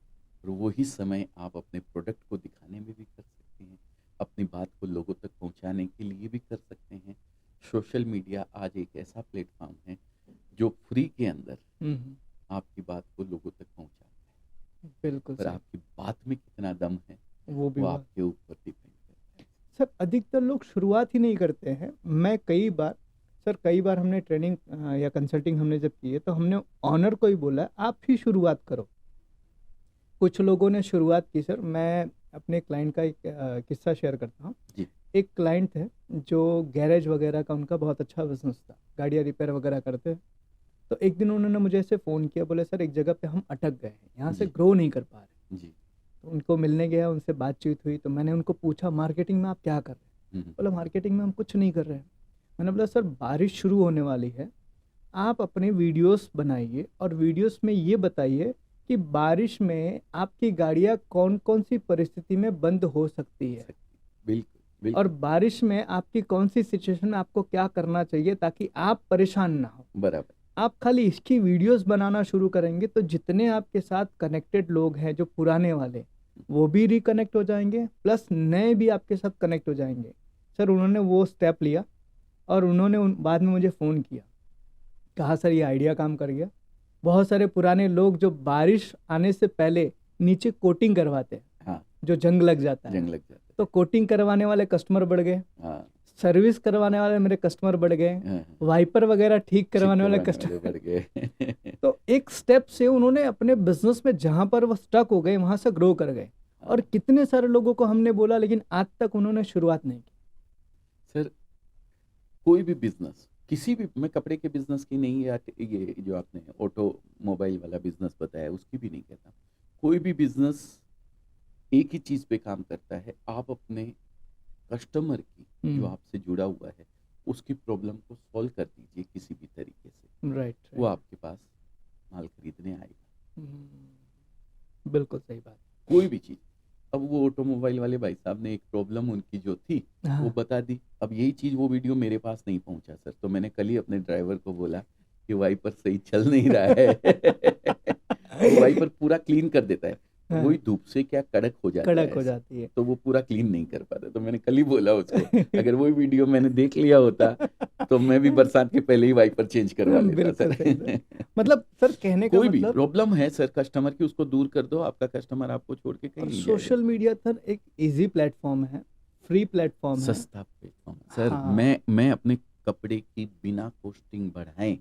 और वही समय आप अपने प्रोडक्ट को दिखाने में भी कर सकते हैं, अपनी बात को लोगों तक पहुंचाने के लिए भी कर सकते हैं। सोशल मीडिया आज एक ऐसा प्लेटफॉर्म है जो फ्री के अंदर आपकी बात को लोगों तक पहुंचाता है। बिल्कुल पर सही। आपकी बात में कितना दम है वो भी वो बात। आपके ऊपर डिपेंड करता है। सर अधिकतर लोग शुरुआत ही नहीं करते हैं। मैं कई बार हमने ट्रेनिंग या कंसल्टिंग हमने जब की है तो हमने ऑनर को ही बोला आप ही शुरुआत करो। कुछ लोगों ने शुरुआत की सर। मैं अपने क्लाइंट का एक किस्सा शेयर करता हूँ। जी। एक क्लाइंट थे जो गैरेज वगैरह का उनका बहुत अच्छा बिजनेस था, गाड़ियाँ रिपेयर वगैरह करते हैं। तो एक दिन उन्होंने मुझे ऐसे फ़ोन किया, बोले सर एक जगह पे हम अटक गए हैं, यहाँ से जी। ग्रो नहीं कर पा रहे। जी। तो उनको मिलने गया, उनसे बातचीत हुई तो मैंने उनको पूछा मार्केटिंग में आप क्या कर रहे हैं? बोला मार्केटिंग में हम कुछ नहीं कर रहे हैं। मैंने बोला सर बारिश शुरू होने वाली है, आप अपने वीडियोस बनाइए और वीडियोस में ये बताइए कि बारिश में आपकी गाड़ियाँ कौन कौन सी परिस्थिति में बंद हो सकती है बिल्कुल और बिल्कुल बारिश में आपकी कौन सी सिचुएशन में आपको क्या करना चाहिए ताकि आप परेशान ना हो। बराबर। आप खाली इसकी वीडियोस बनाना शुरू करेंगे तो जितने आपके साथ कनेक्टेड लोग हैं जो पुराने वाले, वो भी रिकनेक्ट हो जाएंगे, प्लस नए भी आपके साथ कनेक्ट हो जाएंगे। सर उन्होंने वो स्टेप लिया और उन्होंने बाद में मुझे फ़ोन किया, कहा सर ये आइडिया काम कर गया। बहुत सारे पुराने लोग जो बारिश आने से पहले नीचे कोटिंग करवाते हैं, हाँ, जो जंग लग जाता है, जंग लग जाता तो कोटिंग करवाने वाले कस्टमर बढ़ गए, है। हाँ, सर्विस करवाने वाले मेरे कस्टमर बढ़ गए, हाँ, वाइपर वगैरह ठीक करवाने वाले वाले कस्टमर। बढ़ गए। तो एक स्टेप से उन्होंने अपने बिजनेस में जहां पर वो स्टक हो गए वहां से ग्रो कर गए। और कितने सारे लोगों को हमने बोला लेकिन आज तक उन्होंने शुरुआत नहीं की। सर कोई भी बिजनेस, किसी भी, मैं कपड़े के बिजनेस की नहीं, या ये जो आपने ऑटोमोबाइल वाला बिजनेस बताया उसकी भी नहीं कहता, कोई भी बिजनेस एक ही चीज पे काम करता है, आप अपने कस्टमर की जो आपसे जुड़ा हुआ है उसकी प्रॉब्लम को सॉल्व कर दीजिए किसी भी तरीके से, राइट, वो आपके पास माल खरीदने आएगा। बिल्कुल सही बात। कोई भी चीज, अब वो ऑटोमोबाइल वाले भाई साहब ने एक प्रॉब्लम उनकी जो थी वो बता दी, अब यही चीज वो वीडियो मेरे पास नहीं पहुंचा सर, तो मैंने कल ही अपने ड्राइवर को बोला कि वाइपर सही चल नहीं रहा है। वो वाइपर पूरा क्लीन कर देता है, वही धूप से क्या कड़क हो जाता है, कड़क हो जाती है, तो वो पूरा क्लीन नहीं कर पाता। तो मैंने कल ही बोला उसको, अगर वही वीडियो मैंने देख लिया होता तो मैं भी बरसात के पहले ही वाइपर चेंज करवा लेता सर। मतलब सर कहने का कोई भी मतलब प्रॉब्लम है सर कस्टमर की, उसको दूर कर दो, आपका कस्टमर आपको छोड़ के कहीं और नहीं सोशल मीडिया सर एक इजी प्लेटफॉर्म है, फ्री प्लेटफॉर्म है, सस्ता प्लेटफॉर्म सर। हाँ। मैं अपने कपड़े की बिना कॉस्टिंग बढ़ाएं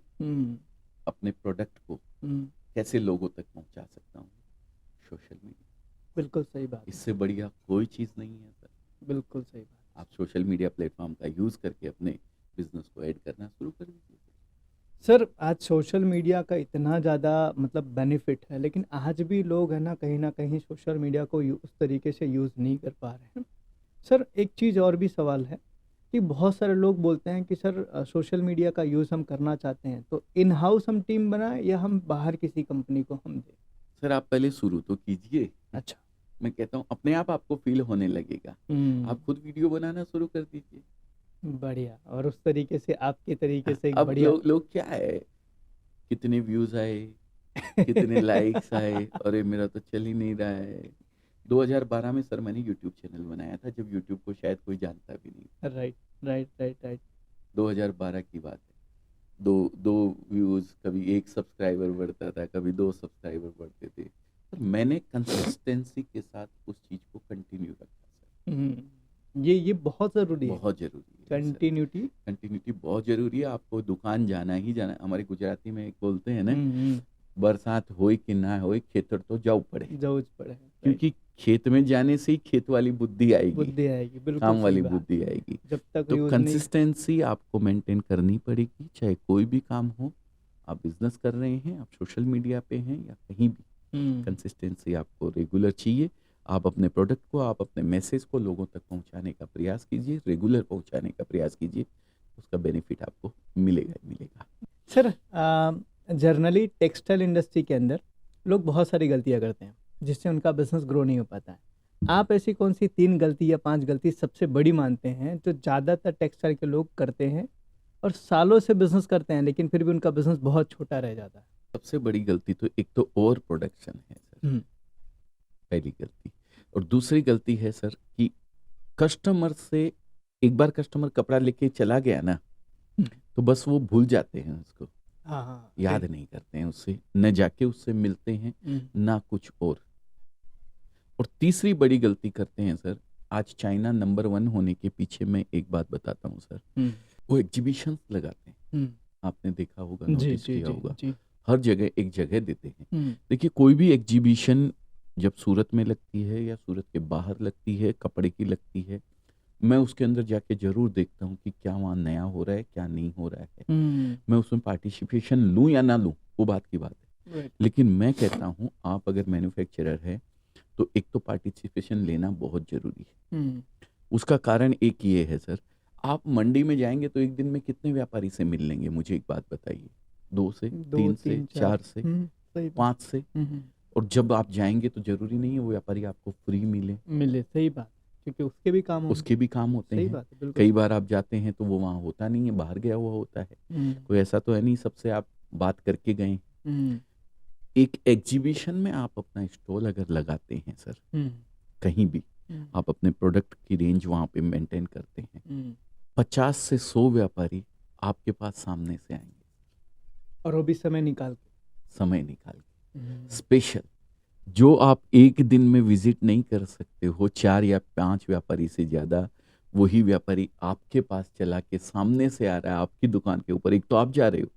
अपने प्रोडक्ट को कैसे लोगों तक पहुंचा सकता हूँ? Social media. बिल्कुल सही बात, इससे बढ़िया कोई चीज़ नहीं है सर। बिल्कुल सही बात। आप सोशल मीडिया प्लेटफॉर्म का यूज़ करके अपने बिजनेस को ऐड करना शुरू कर दीजिए सर। आज सोशल मीडिया का इतना ज़्यादा मतलब बेनिफिट है, लेकिन आज भी लोग है ना कहीं सोशल मीडिया को उस तरीके से यूज़ नहीं कर पा रहे हैं। सर एक चीज़ और भी सवाल है कि बहुत सारे लोग बोलते हैं कि सर सोशल मीडिया का यूज़ हम करना चाहते हैं तो इन हाउस हम टीम बनाएं या हम बाहर किसी कंपनी को हम दें? सर। आप पहले शुरू तो कीजिए। अच्छा, मैं कहता हूँ अपने आप आपको फील होने लगेगा, आप खुद वीडियो बनाना शुरू कर दीजिए। बढ़िया। और उस तरीके से आपके तरीके से एक अब बढ़िया लोग क्या है, कितने व्यूज आए, कितने लाइक्स आए, अरे मेरा तो चल ही नहीं रहा है। 2012 में सर मैंने यूट्यूब चैनल बनाया था, जब यूट्यूब को शायद कोई जानता भी नहीं। राइट 2012 की बात है। दो व्यूज, कभी एक सब्सक्राइबर बढ़ता था, कभी 2 सब्सक्राइबर बढ़ते थे। पर मैंने कंसिस्टेंसी के साथ उस चीज को कंटिन्यू रखा सर। ये बहुत ज़रूरी है, बहुत जरूरी है सर। कंटिन्यूटी बहुत जरूरी है। आपको दुकान जाना ही जाना। हमारे गुजराती में एक बोलते हैं ना, बरसात होए कि ना होए, खेतर तो जाऊ पड़े। क्योंकि खेत में जाने से ही खेत वाली बुद्धि आएगी, बिल्कुल काम वाली बुद्धि आएगी। जब तक तो कंसिस्टेंसी आपको मेंटेन करनी पड़ेगी, चाहे कोई भी काम हो। आप बिजनेस कर रहे हैं, आप सोशल मीडिया पे हैं या कहीं भी, कंसिस्टेंसी आपको रेगुलर चाहिए। आप अपने प्रोडक्ट को, आप अपने मैसेज को लोगों तक पहुंचाने का प्रयास कीजिए, रेगुलर पहुंचाने का प्रयास कीजिए, उसका बेनिफिट आपको मिलेगा ही मिलेगा। सर जनरली टेक्सटाइल इंडस्ट्री के अंदर लोग बहुत सारी गलतियां करते हैं जिससे उनका बिजनेस ग्रो नहीं हो पाता है। आप ऐसी कौन सी 3 गलती या 5 गलती सबसे बड़ी मानते हैं जो ज़्यादातर टेक्सटाइल के लोग करते हैं और सालों से बिजनेस करते हैं लेकिन फिर भी उनका बिजनेस बहुत छोटा रह जाता है? सबसे बड़ी गलती तो एक तो ओवर प्रोडक्शन है सर, हम्म, पहली गलती। और दूसरी गलती है सर कि कस्टमर से, एक बार कस्टमर कपड़ा लेके चला गया ना, हम्म, तो बस वो भूल जाते हैं उसको, हाँ हाँ याद right, नहीं करते हैं उससे, न जाके उससे मिलते हैं, ना कुछ और तीसरी बड़ी गलती करते हैं सर, आज चाइना नंबर 1 होने के पीछे मैं एक बात बताता हूँ सर, हम्म, वो एग्जीबिशन लगाते हैं, हम्म, आपने देखा होगा, जी नोटिस जी किया जी होगा, जी, हर जगह एक जगह देते हैं। हम्म, देखिए कोई भी एग्जीबिशन जब सूरत में लगती है या सूरत के बाहर लगती है, कपड़े की लगती है, मैं उसके अंदर जाके जरूर देखता हूँ कि क्या वहाँ नया हो रहा है, क्या नहीं हो रहा है। हम्म, मैं उसमें पार्टिसिपेशन लूँ या ना लूँ, वो बात की बात है, right, लेकिन मैं कहता हूँ आप अगर मैन्युफैक्चरर है तो एक तो पार्टिसिपेशन लेना बहुत जरूरी है। हम्म, उसका कारण एक ये है सर, आप मंडी में जाएंगे तो एक दिन में कितने व्यापारी से मिल लेंगे, मुझे एक बात बताइए, 2 से, 2 3 से, 3 4, 4 से, सही बात, 5 से। हम्म, और जब आप जाएंगे तो जरूरी नहीं है वो व्यापारी आपको फ्री मिले, मिले, सही बात, क्योंकि उसके भी काम होंगे, उसके भी काम होते सही हैं। बात है, बिल्कुल कई सही, बार आप जाते हैं तो वो वहाँ होता नहीं है, बाहर गया हुआ होता है, हम्म, कोई ऐसा तो है नहीं सबसे आप बात करके गए। हम्म, एक एग्जीबिशन में आप अपना स्टॉल अगर लगाते हैं सर, हम्म, कहीं भी हम्म, आप अपने प्रोडक्ट की रेंज वहाँ पे मेंटेन करते हैं, हम्म, 50 से 100 व्यापारी आपके पास सामने से आएंगे, और वो भी समय निकाल के, समय निकाल के हम्म, स्पेशल। जो आप एक दिन में विजिट नहीं कर सकते हो, 4 या 5 व्यापारी से ज्यादा, वही व्यापारी आपके पास चला के सामने से आ रहा है आपकी दुकान के ऊपर, एक तो आप जा रहे हो,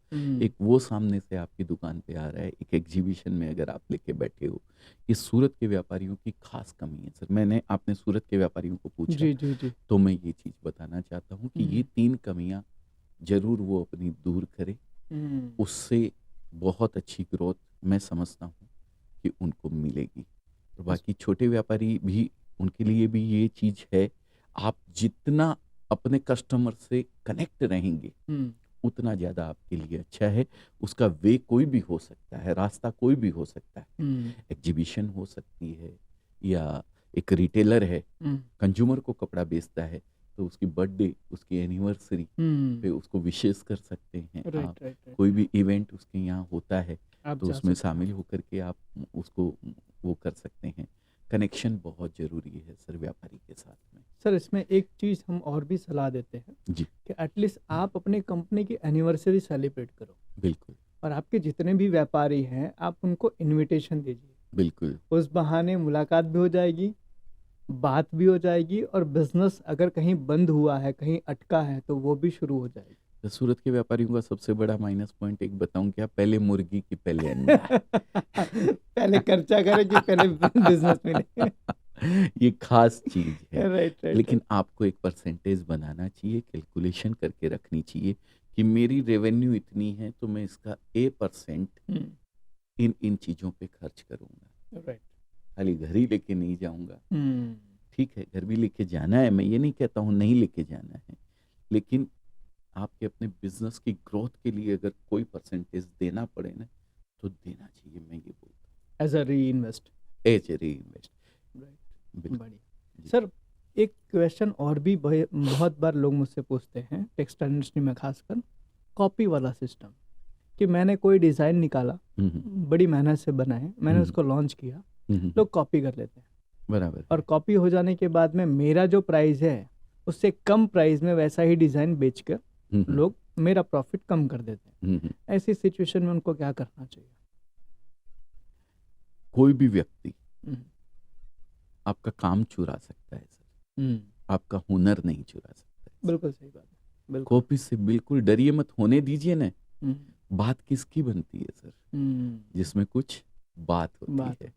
एक वो सामने से आपकी दुकान पे आ रहा है, एक एग्जीबिशन में अगर आप लेके बैठे हो। ये सूरत के व्यापारियों की खास कमी है सर। मैंने आपने सूरत के व्यापारियों को पूछा जी जी जी, तो मैं ये चीज बताना चाहता हूँ कि ये हम्म, 3 कमियां जरूर वो अपनी दूर करे, हम्म, उससे बहुत अच्छी ग्रोथ मैं समझता हूँ कि उनको मिलेगी। और बाकी छोटे व्यापारी भी, उनके लिए भी ये चीज है, आप जितना अपने कस्टमर से कनेक्ट रहेंगे हम्म, उतना ज़्यादा आपके लिए अच्छा है। उसका वे कोई भी हो सकता है, रास्ता कोई भी हो सकता है, हम्म, एग्जीबिशन हो सकती है, या एक रिटेलर है, हम्म, कंज्यूमर को कपड़ा बेचता है, तो उसकी बर्थडे, उसकी एनिवर्सरी पे उसको विशेष कर सकते हैं आप। राइट राइट राइट, कोई भी इवेंट उसके यहाँ होता है आप तो जा उसमें सकते शामिल होकर के आप उसको वो कर सकते हैं। कनेक्शन बहुत जरूरी है सर व्यापारी के साथ में। सर, इसमें एक चीज़ हम और भी सलाह देते हैं जी कि एटलीस्ट आप अपने कंपनी की एनिवर्सरी सेलिब्रेट करो, बिल्कुल और आपके जितने भी व्यापारी हैं आप उनको इनविटेशन दीजिए, बिल्कुल। उस बहाने मुलाकात भी हो जाएगी, बात भी हो जाएगी, और बिजनेस अगर कहीं बंद हुआ है, कहीं अटका है, तो वो भी शुरू हो जाएगी। तो सूरत के व्यापारियों का सबसे बड़ा माइनस पॉइंट एक बताऊं क्या, पहले मुर्गी की पहले अंडा। पहले खर्चा करें कि पहले बिजनेस मिले। ये खास चीज है। राइट राइट लेकिन राइट, आपको एक परसेंटेज बनाना चाहिए, कैलकुलेशन करके रखनी चाहिए कि मेरी रेवेन्यू इतनी है तो मैं इसका A% इन इन चीजों पे खर्च करूंगा। राइट, खाली घर ही लेके नहीं जाऊंगा, ठीक है घर भी लेके जाना है, मैं ये नहीं कहता हूँ नहीं लेके जाना है, लेकिन आपके अपने बिजनेस की ग्रोथ के लिए अगर कोई परसेंटेज देना पड़े ना तो देना चाहिए, मैं ये बोलता एज अ री इन्वेस्ट, हूँ एज ए री इन्वेस्ट। राइट, बिल्कुल बढ़िया। जी। सर, एक क्वेश्चन और भी बहुत बार लोग मुझसे पूछते हैं, टेक्सटाइल इंडस्ट्री में खासकर, कॉपी वाला सिस्टम, कि मैंने कोई डिज़ाइन निकाला, बड़ी मेहनत से बनाए, मैंने उसको लॉन्च किया, लोग कॉपी कर लेते हैं, बराबर और कॉपी हो जाने के बाद में मेरा जो प्राइस है उससे कम प्राइस में वैसा ही डिज़ाइन बेचकर लोग मेरा प्रॉफिट कम कर देते हैं। ऐसी सिचुएशन में उनको क्या करना चाहिए? कोई भी व्यक्ति हम्म, आपका काम चुरा सकता है सर, हम्म, आपका हुनर नहीं चुरा सकता है। बिल्कुल सही बात है, बिल्कुल। कॉपी से बिल्कुल डरिए मत, होने दीजिए ना। हम्म, बात किसकी बनती है सर, जिसमें कुछ बात होती बात है।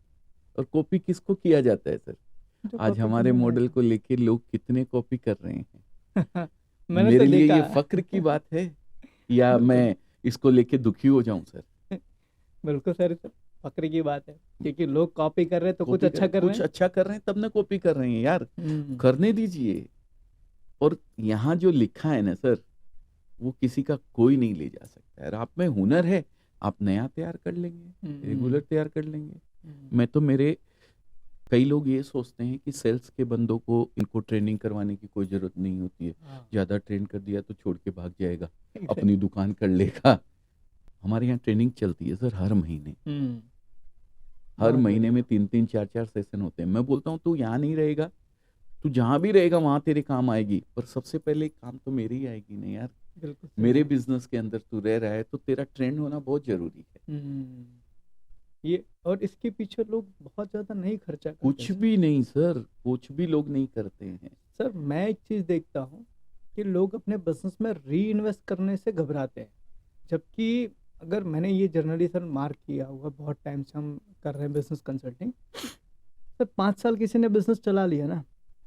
और कॉपी किसको किया जाता है सर, जो आज कॉपी हमारे करने मॉडल लायक को लेके लोग कितने कॉपी कर रहे हैं। है। मैंने तो मेरे लिए देखा ये फक्र की बात है या बिल्कुल मैं इसको लेके दुखी हो जाऊं सर? बिल्कुल सर, फक्र की बात है, क्योंकि लोग कॉपी कर रहे हैं तो कुछ कॉपी अच्छा कर रहे कुछ हैं। अच्छा कर रहे हैं तब ना कॉपी कर रहे हैं यार, करने दीजिए। और यहाँ जो लिखा है ना सर, वो किसी का कोई नहीं ले जा सकता है। आप में हुनर है, आप नया तैयार कर लेंगे, रेगुलर तैयार कर लेंगे। मैं तो मेरे कई लोग ये सोचते हैं कि सेल्स के बंदों को इनको ट्रेनिंग करवाने की कोई जरूरत नहीं होती है, हाँ, ज्यादा ट्रेन कर दिया तो छोड़ के भाग जाएगा, exactly. अपनी दुकान कर लेगा। हमारे यहाँ ट्रेनिंग चलती है सर हर महीने, हर बहुत महीने में बढ़िया। 3-3 4-4 सेशन होते हैं। मैं बोलता हूँ तू यहाँ नहीं रहेगा, तू जहाँ भी रहेगा वहाँ तेरे काम आएगी, पर सबसे पहले काम तो मेरी ही आएगी ना यार। बिल्कुल सही मेरे बात। बिजनेस के अंदर तू रह रहा है तो तेरा ट्रेंड होना बहुत जरूरी है। हम्म, ये और इसके पीछे लोग बहुत ज्यादा नहीं खर्चा करते कुछ सर। भी नहीं सर, कुछ भी लोग नहीं करते हैं। सर मैं एक चीज देखता हूँ कि लोग अपने बिजनेस में री इन्वेस्ट करने से घबराते हैं, जबकि अगर मैंने ये जर्नली सर मार्क किया हुआ, बहुत टाइम से हम कर रहे हैं बिजनेस कंसल्टिंग। सर 5 साल किसी ने बिजनेस चला लिया ना,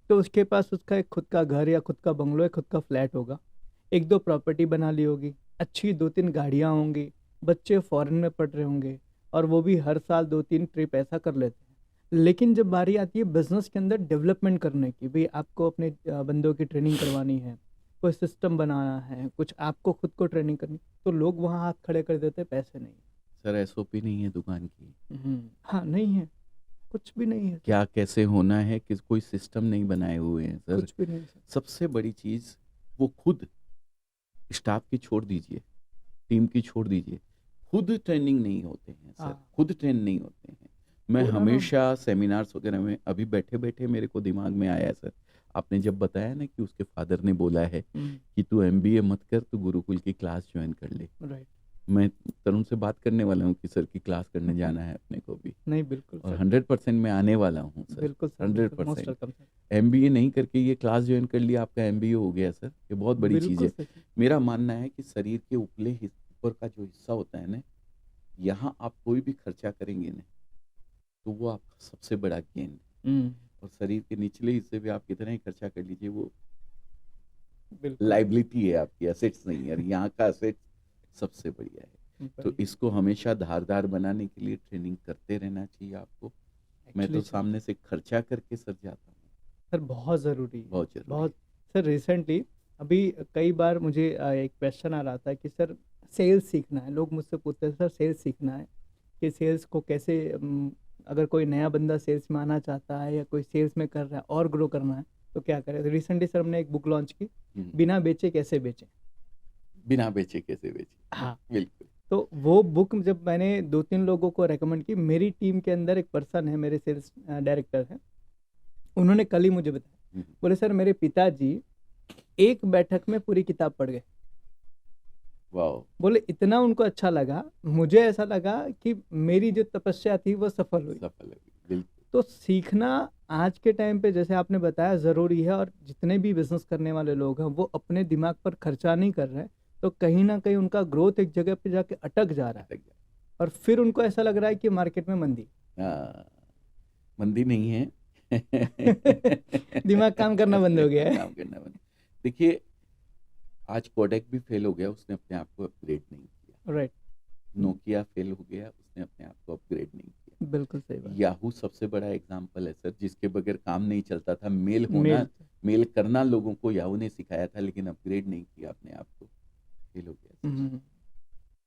तो उसके पास उसका एक खुद का घर या खुद का बंगलो या खुद का फ्लैट होगा, एक दो प्रॉपर्टी बना ली होगी, अच्छी 2-3 गाड़ियाँ होंगी, बच्चे फॉरेन में पढ़ रहे होंगे, और वो भी हर साल 2-3 ट्रिप ऐसा कर लेते हैं। लेकिन जब बारी आती है बिजनेस के अंदर डेवलपमेंट करने की, भाई आपको अपने बंदों की ट्रेनिंग करवानी है, कोई सिस्टम बनाना है, कुछ आपको खुद को ट्रेनिंग करनी, तो लोग वहाँ हाथ खड़े कर देते हैं, पैसे नहीं। सर एसओपी नहीं है दुकान की, हाँ नहीं है, कुछ भी नहीं है सर, क्या कैसे होना है कि कोई सिस्टम नहीं बनाए हुए हैं सर। कुछ भी नहीं सर। सबसे बड़ी चीज वो खुद स्टाफ की छोड़ दीजिए, टीम की छोड़ दीजिए, खुद ट्रेनिंग नहीं होते हैं सर, हाँ, खुद ट्रेन नहीं होते हैं। मैं पूरा ना। हमेशा सेमिनार्स वगैरह में अभी बैठे बैठे मेरे को दिमाग में आया सर, आपने जब बताया ना कि उसके फादर ने बोला है कि तू एमबीए मत कर, तू गुरुकुल की क्लास ज्वाइन कर ले। राइट। मैं तरुण से बात करने वाला हूँ कि सर की क्लास करने जाना है अपने को भी, नहीं बिल्कुल और सर, 100% मैं आने वाला हूँ सर, बिल्कुल सर, बिल्कुल, मोस्ट 100%। Welcome sir. एमबीए नहीं करके ये क्लास ज्वाइन कर लिया, आपका एमबीए हो गया सर, ये बहुत बड़ी चीज़ बिल्कुल है। सर। मेरा मानना है कि शरीर के ऊपर का जो हिस्सा होता है ना, यहाँ आप कोई भी खर्चा करेंगे ना तो वो आपका सबसे बड़ा गेन है। हम्म, और शरीर के निचले हिस्से पे आप कितना ही खर्चा कर लीजिए, वो बिल्कुल लाइबिलिटी है आपकी, असेट्स नहीं है। और यहाँ का असेट सबसे बढ़िया है। तो बढ़िया। इसको हमेशा धारदार बनाने के लिए ट्रेनिंग करते रहना चाहिए आपको। मैं एक्चुअली तो सर, सामने से खर्चा करके सर जाता हूँ, सर बहुत ज़रूरी है, बहुत जरूरी बहुत। है। सर रिसेंटली अभी कई बार मुझे एक क्वेश्चन आ रहा था कि सर सेल्स सीखना है, लोग मुझसे पूछते हैं सर सेल्स सीखना है, कि सेल्स को कैसे अगर कोई नया बंदा सेल्स में आना चाहता है या कोई सेल्स में कर रहा है और ग्रो करना है तो क्या करें। रिसेंटली सर हमने एक बुक लॉन्च की, हम्म, बिना बेचे कैसे बेचें। बिना बेचे कैसे बेचे, हाँ, बिल्कुल। तो वो बुक जब मैंने 2-3 लोगों को रेकमेंड की, मेरी टीम के अंदर एक पर्सन है, मेरे सेल्स डायरेक्टर हैं, उन्होंने कल ही मुझे बताया, हम्म, बोले सर मेरे पिताजी एक बैठक में पूरी किताब पढ़ गए। वाह, बोले इतना उनको अच्छा लगा, मुझे ऐसा लगा कि मेरी जो तपस्या थी वो सफल हुई। सफल है, बिल्कुल। तो सीखना आज के टाइम पे जैसे आपने बताया ज़रूरी है, और जितने भी बिजनेस करने वाले लोग हैं वो अपने दिमाग पर खर्चा नहीं कर रहे हैं, तो कहीं ना कहीं उनका ग्रोथ एक जगह पे जाके अटक जा रहा है, अटक और फिर उनको ऐसा लग रहा है कि मार्केट में मंदी। गया। हाँ, मंदी नहीं है। दिमाग काम करना बंद हो गया है। काम करना बंद। देखिए, आज कोडेक भी फेल हो गया, उसने अपने आप को अपग्रेड नहीं किया। राइट, नोकिया फेल हो गया, उसने अपने आप को अपग्रेड नहीं किया। बिल्कुल सही बात। याहू सबसे बड़ा एग्जाम्पल है सर, जिसके बगैर काम नहीं चलता था, मेल होना, मेल। मेल करना लोगों को याहू ने सिखाया था, लेकिन अपग्रेड नहीं किया अपने आप को, फेल हो गया सर। हम्म,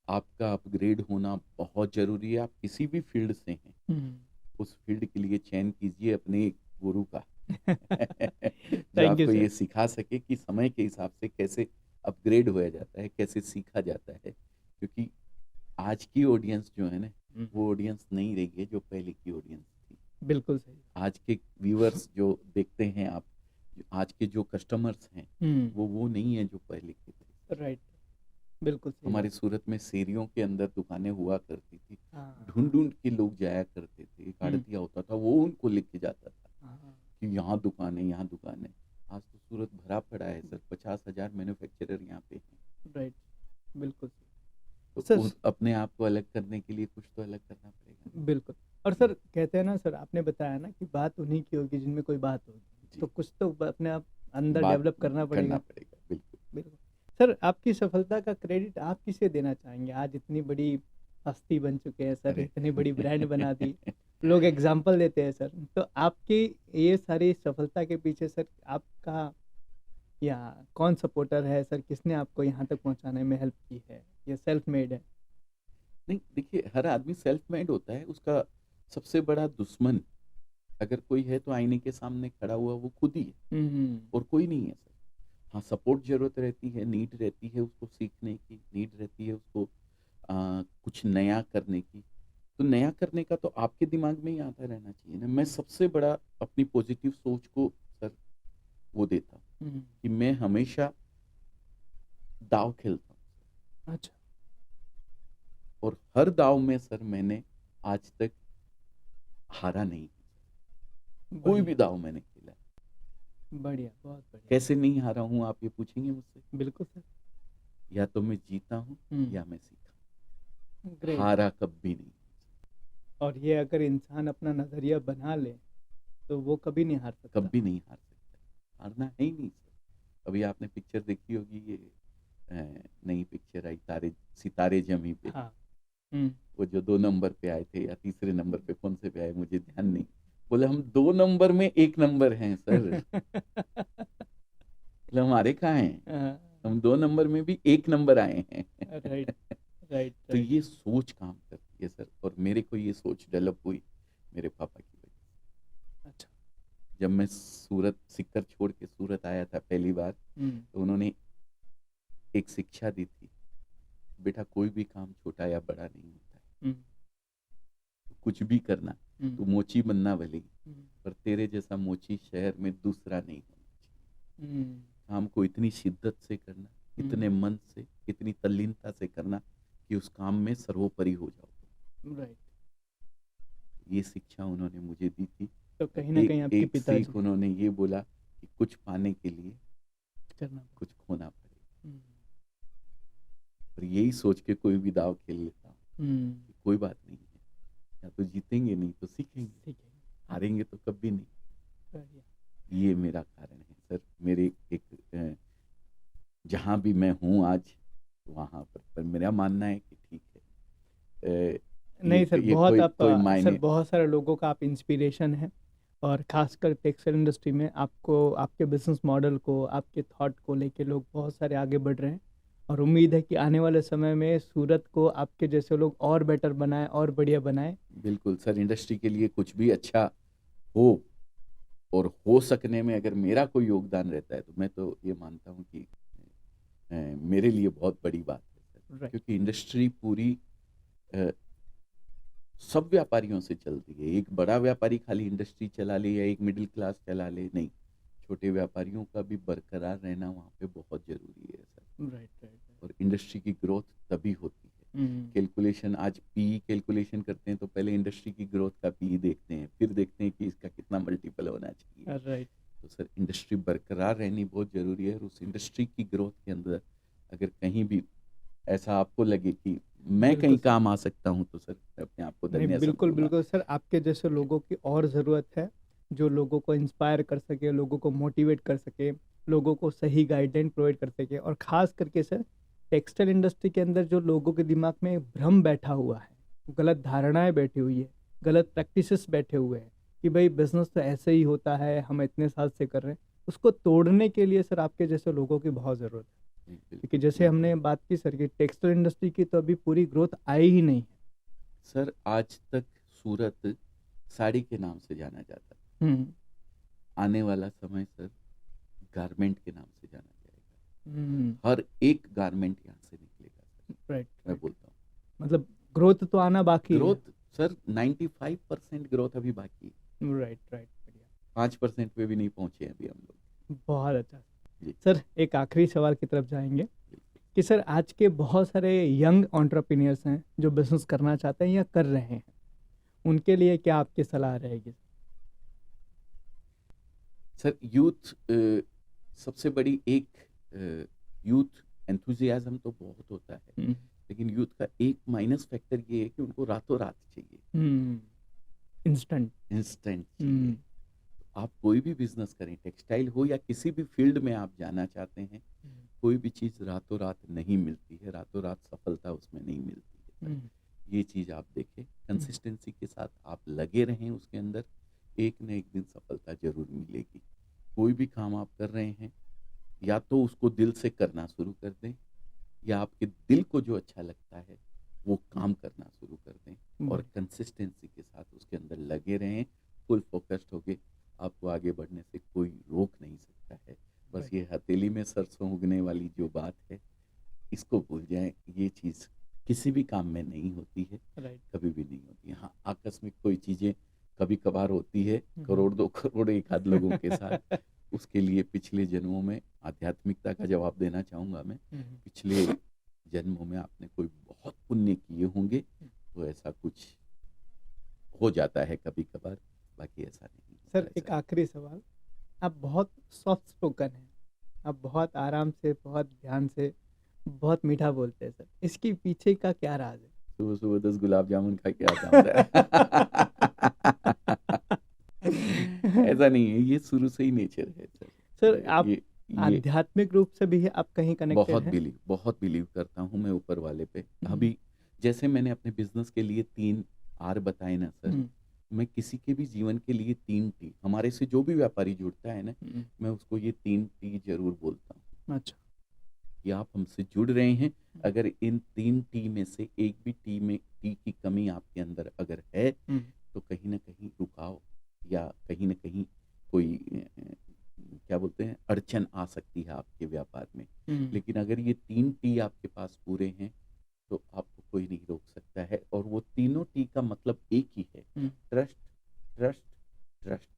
आपका अपग्रेड होना बहुत जरूरी है। आप किसी भी फील्ड से हैं, हम्म। उस फील्ड के लिए चयन कीजिए अपने गुरु का, जो थैंक यू आपको सर। ये सिखा सके कि समय के हिसाब से कैसे अपग्रेड होया जाता है, कैसे सीखा जाता है। क्योंकि आज की ऑडियंस जो है ना, वो ऑडियंस नहीं रही है जो पहले की ऑडियंस थी। बिल्कुल सही। आज के व्यूअर्स जो देखते हैं आप, आज के जो कस्टमर्स हैं, वो नहीं है जो पहले के थे। राइट, बिल्कुल सही हमारे बात। सूरत में शेरियों के अंदर दुकानें हुआ करती थी, हाँ, ढूंढ ढूंढ के लोग जाया करते थे, एक आड़तिया होता था, वो उनको लिख के जाता था हाँ, कि यहाँ दुकान है, यहाँ दुकान है। आज तो सूरत भरा पड़ा है सर, 50,000 मैन्युफैक्चरर यहाँ पे हैं। राइट, बिल्कुल सही। तो सर अपने आप को अलग करने के लिए कुछ तो अलग करना पड़ेगा। बिल्कुल। और सर कहते हैं ना सर, आपने बताया ना कि बात उन्हीं की होगी जिनमें कोई बात होगी, जी, तो कुछ तो अपने आप अंदर बात डेवलप करना करना पड़ेगा। पड़ेगा, बिल्कुल। बिल्कुल। सर आपकी सफलता का क्रेडिट आप किसे देना चाहेंगे। आज इतनी बड़ी हस्ती बन चुके हैं सर, अरे इतनी बड़ी ब्रांड बना दी, लोग एग्जाम्पल देते हैं सर, तो आपकी ये सारी सफलता के पीछे सर आपका या कौन सपोर्टर है सर, किसने आपको यहाँ तक पहुँचाने में हेल्प की है, ये सेल्फ मेड है। नहीं, देखिए, हर आदमी सेल्फ मेड होता है। उसका सबसे बड़ा दुश्मन अगर कोई है तो आईने के सामने खड़ा हुआ वो खुद ही है, और कोई नहीं है सर। हाँ, सपोर्ट जरूरत रहती है, नीड रहती है उसको सीखने की, नीड रहती है उसको कुछ नया करने की, तो नया करने का तो आपके दिमाग में ही आता रहना चाहिए ना। मैं सबसे बड़ा अपनी पॉजिटिव सोच को सर वो देता हूँ कि मैं हमेशा दाव खेलता हूँ, अच्छा, और हर दाव में सर मैंने आज तक हारा नहीं। कोई भी बढ़िया, दाव मैंने खेला है। बढ़िया, बहुत बढ़िया। कैसे नहीं हारा हूँ आप ये पूछेंगे मुझसे? बिल्कुल सर। या तो मैं जीता हूँ या मैं सीखा, ग्रेट। हारा कभी नहीं। और ये अगर इंसान अपना नज़रिया बना ले, तो वो कभी नहीं हार सकता। कभी नहीं हार सकता, हारना है ही नहीं सर। अभी आपने पिक्चर देखी होगी, ये नई पिक्चर आई तारे सितारे जमी पे, हाँ। हुँ। वो जो 2 नंबर पे आए थे या तीसरे नंबर पे, कौन से पे आए मुझे ध्यान नहीं। बोले हम 2 नंबर में 1 नंबर हैं सर। बोले हमारे कहाँ हैं, हम 2 नंबर में भी 1 नंबर आए हैं। राइट, राइट, तो राइट। ये सोच काम करती है सर, और मेरे को ये सोच डेवलप हुई मेरे पापा की वजह से। अच्छा। जब मैं सूरत सिक्कर छोड़ के सूरत आया था पहली बार, तो उन्होंने एक शिक्षा दी थी, बेटा कोई भी काम छोटा या बड़ा नहीं होता है, तो कुछ भी करना, तो मोची बनना भले ही, पर तेरे जैसा मोची शहर में दूसरा नहीं होना चाहिए। काम को इतनी शिद्दत से करना, इतने मन से, इतनी तल्लीनता से करना कि उस काम में सर्वोपरि हो जाओ। राइट। ये शिक्षा उन्होंने मुझे दी थी। तो कहीं न कहीं आपके एक पिताजी सीख उन्होंने ये बोला कि कुछ पाने के लिए करना। कुछ खोना पड़ेगा, और यही सोच के कोई भी दाव खेल लेता हूँ कि कोई बात नहीं है, या तो जीतेंगे नहीं तो सीखेंगे, ठीक है। हारेंगे तो कभी नहीं। बढ़िया। ये मेरा कारण है सर। मेरे एक जहाँ भी मैं हूँ आज, वहाँ पर मेरा मानना है कि ठीक है, नहीं सर, ये बहुत कोई आप कोई सर मायने। बहुत सारे लोगों का आप इंस्पिरेशन हैं, और खासकर टेक्सटाइल इंडस्ट्री में आपको, आपके बिजनेस मॉडल को, आपके थॉट को लेके लोग बहुत सारे आगे बढ़ रहे हैं, और उम्मीद है कि आने वाले समय में सूरत को आपके जैसे लोग और बेटर बनाएं और बढ़िया बनाएं। बिल्कुल सर, इंडस्ट्री के लिए कुछ भी अच्छा हो और हो सकने में अगर मेरा कोई योगदान रहता है, तो मैं तो ये मानता हूँ कि मेरे लिए बहुत बड़ी बात है सर। राइट। क्योंकि इंडस्ट्री पूरी अ, सब व्यापारियों से चलती है। एक बड़ा व्यापारी खाली इंडस्ट्री चला ले या एक मिडिल क्लास चला ले, नहीं, छोटे व्यापारियों का भी बरकरार रहना वहाँ पे बहुत जरूरी है सर। Right, right. और इंडस्ट्री की ग्रोथ तभी होती है। कैलकुलेशन, आज पी कैलकुलेशन करते हैं तो पहले इंडस्ट्री की ग्रोथ का पी देखते हैं, फिर देखते हैं कि इसका कितना मल्टीपल होना चाहिए। राइट। तो सर इंडस्ट्री बरकरार रहनी बहुत जरूरी है, और उस इंडस्ट्री की ग्रोथ के अंदर अगर कहीं भी ऐसा आपको लगे कि मैं कहीं बिल्कुल सर। काम आ सकता हूँ, तो सर मैं अपने आप को नहीं, धन्य बिल्कुल समझूंगा। बिल्कुल सर, आपके जैसे लोगों की और ज़रूरत है, जो लोगों को इंस्पायर कर सके, लोगों को मोटिवेट कर सके, लोगों को सही गाइडलाइन प्रोवाइड कर सके। और ख़ास करके सर, टेक्सटाइल इंडस्ट्री के अंदर जो लोगों के दिमाग में भ्रम बैठा हुआ है, गलत धारणाएं बैठी हुई है, गलत प्रैक्टिसेस बैठे हुए हैं कि भाई बिजनेस तो ऐसे ही होता है, हम इतने साल से कर रहे हैं, उसको तोड़ने के लिए सर आपके जैसे लोगों की बहुत ज़रूरत है। क्योंकि जैसे हमने बात की सर कि टेक्सटाइल इंडस्ट्री की तो अभी पूरी ग्रोथ आई ही नहीं है। सर आज तक सूरत साड़ी के नाम से जाना जाता है, आने वाला समय सर गारमेंट के नाम से जाना जाएगा। हर एक गारमेंट यहाँ से निकलेगा सर। राइट। मैं बोलता हूँ, मतलब ग्रोथ तो आना बाकी है। ग्रोथ सर 95% ग्रोथ अभी बाकी है। Right, right. बढ़िया। 5% पे भी नहीं पहुंचे हैं अभी हम लोग। बहुत अच्छा। जी। सर एक आखिरी सवाल की तरफ जाएंगे कि सर आज के बहुत सारे यंग एंटरप्रेन्योर्स हैं जो बिजनेस करना चाहते हैं या कर रहे हैं, उनके लिए क्या आपकी सलाह रहेगी? सर यूथ सबसे बड़ी एक यूथ एंथुजियाज्म तो बहुत होता है, लेकिन यूथ का एक माइनस फैक्टर ये है कि उनको रातों रात चाहिए, इंस्टेंट। इंस्टेंट चाहिए। आप कोई भी बिजनेस करें, टेक्सटाइल हो या किसी भी फील्ड में आप जाना चाहते हैं, कोई भी चीज़ रातों रात नहीं मिलती है, रातों रात सफलता उसमें नहीं मिलती है। ये चीज़ आप देखें, कंसिस्टेंसी के साथ आप लगे रहें उसके अंदर, एक न एक दिन सफलता जरूर मिलेगी। कोई भी काम आप कर रहे हैं, या तो उसको दिल से करना शुरू कर दें, या आपके दिल को जो अच्छा लगता है वो काम करना शुरू कर दें, और कंसिस्टेंसी के साथ उसके अंदर लगे रहें, फुल फोकस्ड होके आपको आगे बढ़ने से कोई रोक नहीं सकता है। बस ये हथेली में सरसों उगने वाली जो बात है, इसको भूल जाएं, ये चीज़ किसी भी काम में नहीं होती है, राइट। कभी भी नहीं होती है। हाँ, आकस्मिक कोई चीज़ें कभी कभार होती है, करोड़ 2 करोड़ एक आध लोगों के साथ। उसके लिए पिछले जन्मों में आध्यात्मिकता का जवाब देना चाहूँगा मैं। पिछले जन्मों में आपने कोई बहुत पुण्य किए होंगे, तो ऐसा कुछ हो जाता है कभी कभार, बाकी ऐसा नहीं होता, सर एक ऐसा आखिरी सवाल, आप बहुत सॉफ्ट स्पोकन हैं, आप बहुत आराम से, बहुत ध्यान से, बहुत मीठा बोलते हैं सर, इसके पीछे का क्या राज है? सुबह सुबह 10 गुलाब जामुन खा के आता हूँ सर। ऐसा नहीं है, ये शुरू से ही नेचर है सर। सर आप ये आध्यात्मिक रूप से भी आप कहीं कनेक्टेड हैं? बहुत बिलीव करता हूँ मैं ऊपर वाले पे। हम्म। अभी जैसे मैंने अपने बिजनेस के लिए 3 आर बताए ना सर, हम्म, मैं किसी के भी जीवन के लिए 3 टी, हमारे से जो भी व्यापारी जुड़ता है ना, मैं उसको ये 3 टी जरूर बोलता हूँ अच्छा। कि आप हमसे जुड़ रहे हैं, अगर इन 3 टी में से एक भी टी की कमी आपके अंदर अगर है, तो कहीं ना कहीं रुकाव या कहीं ना कहीं कोई क्या बोलते हैं, अड़चन आ सकती है आपके व्यापार में। लेकिन अगर ये 3 टी आपके पास पूरे हैं, तो आपको कोई नहीं रोक सकता है। और वो तीनों टी का मतलब एक ही है, ट्रस्ट ट्रस्ट ट्रस्ट।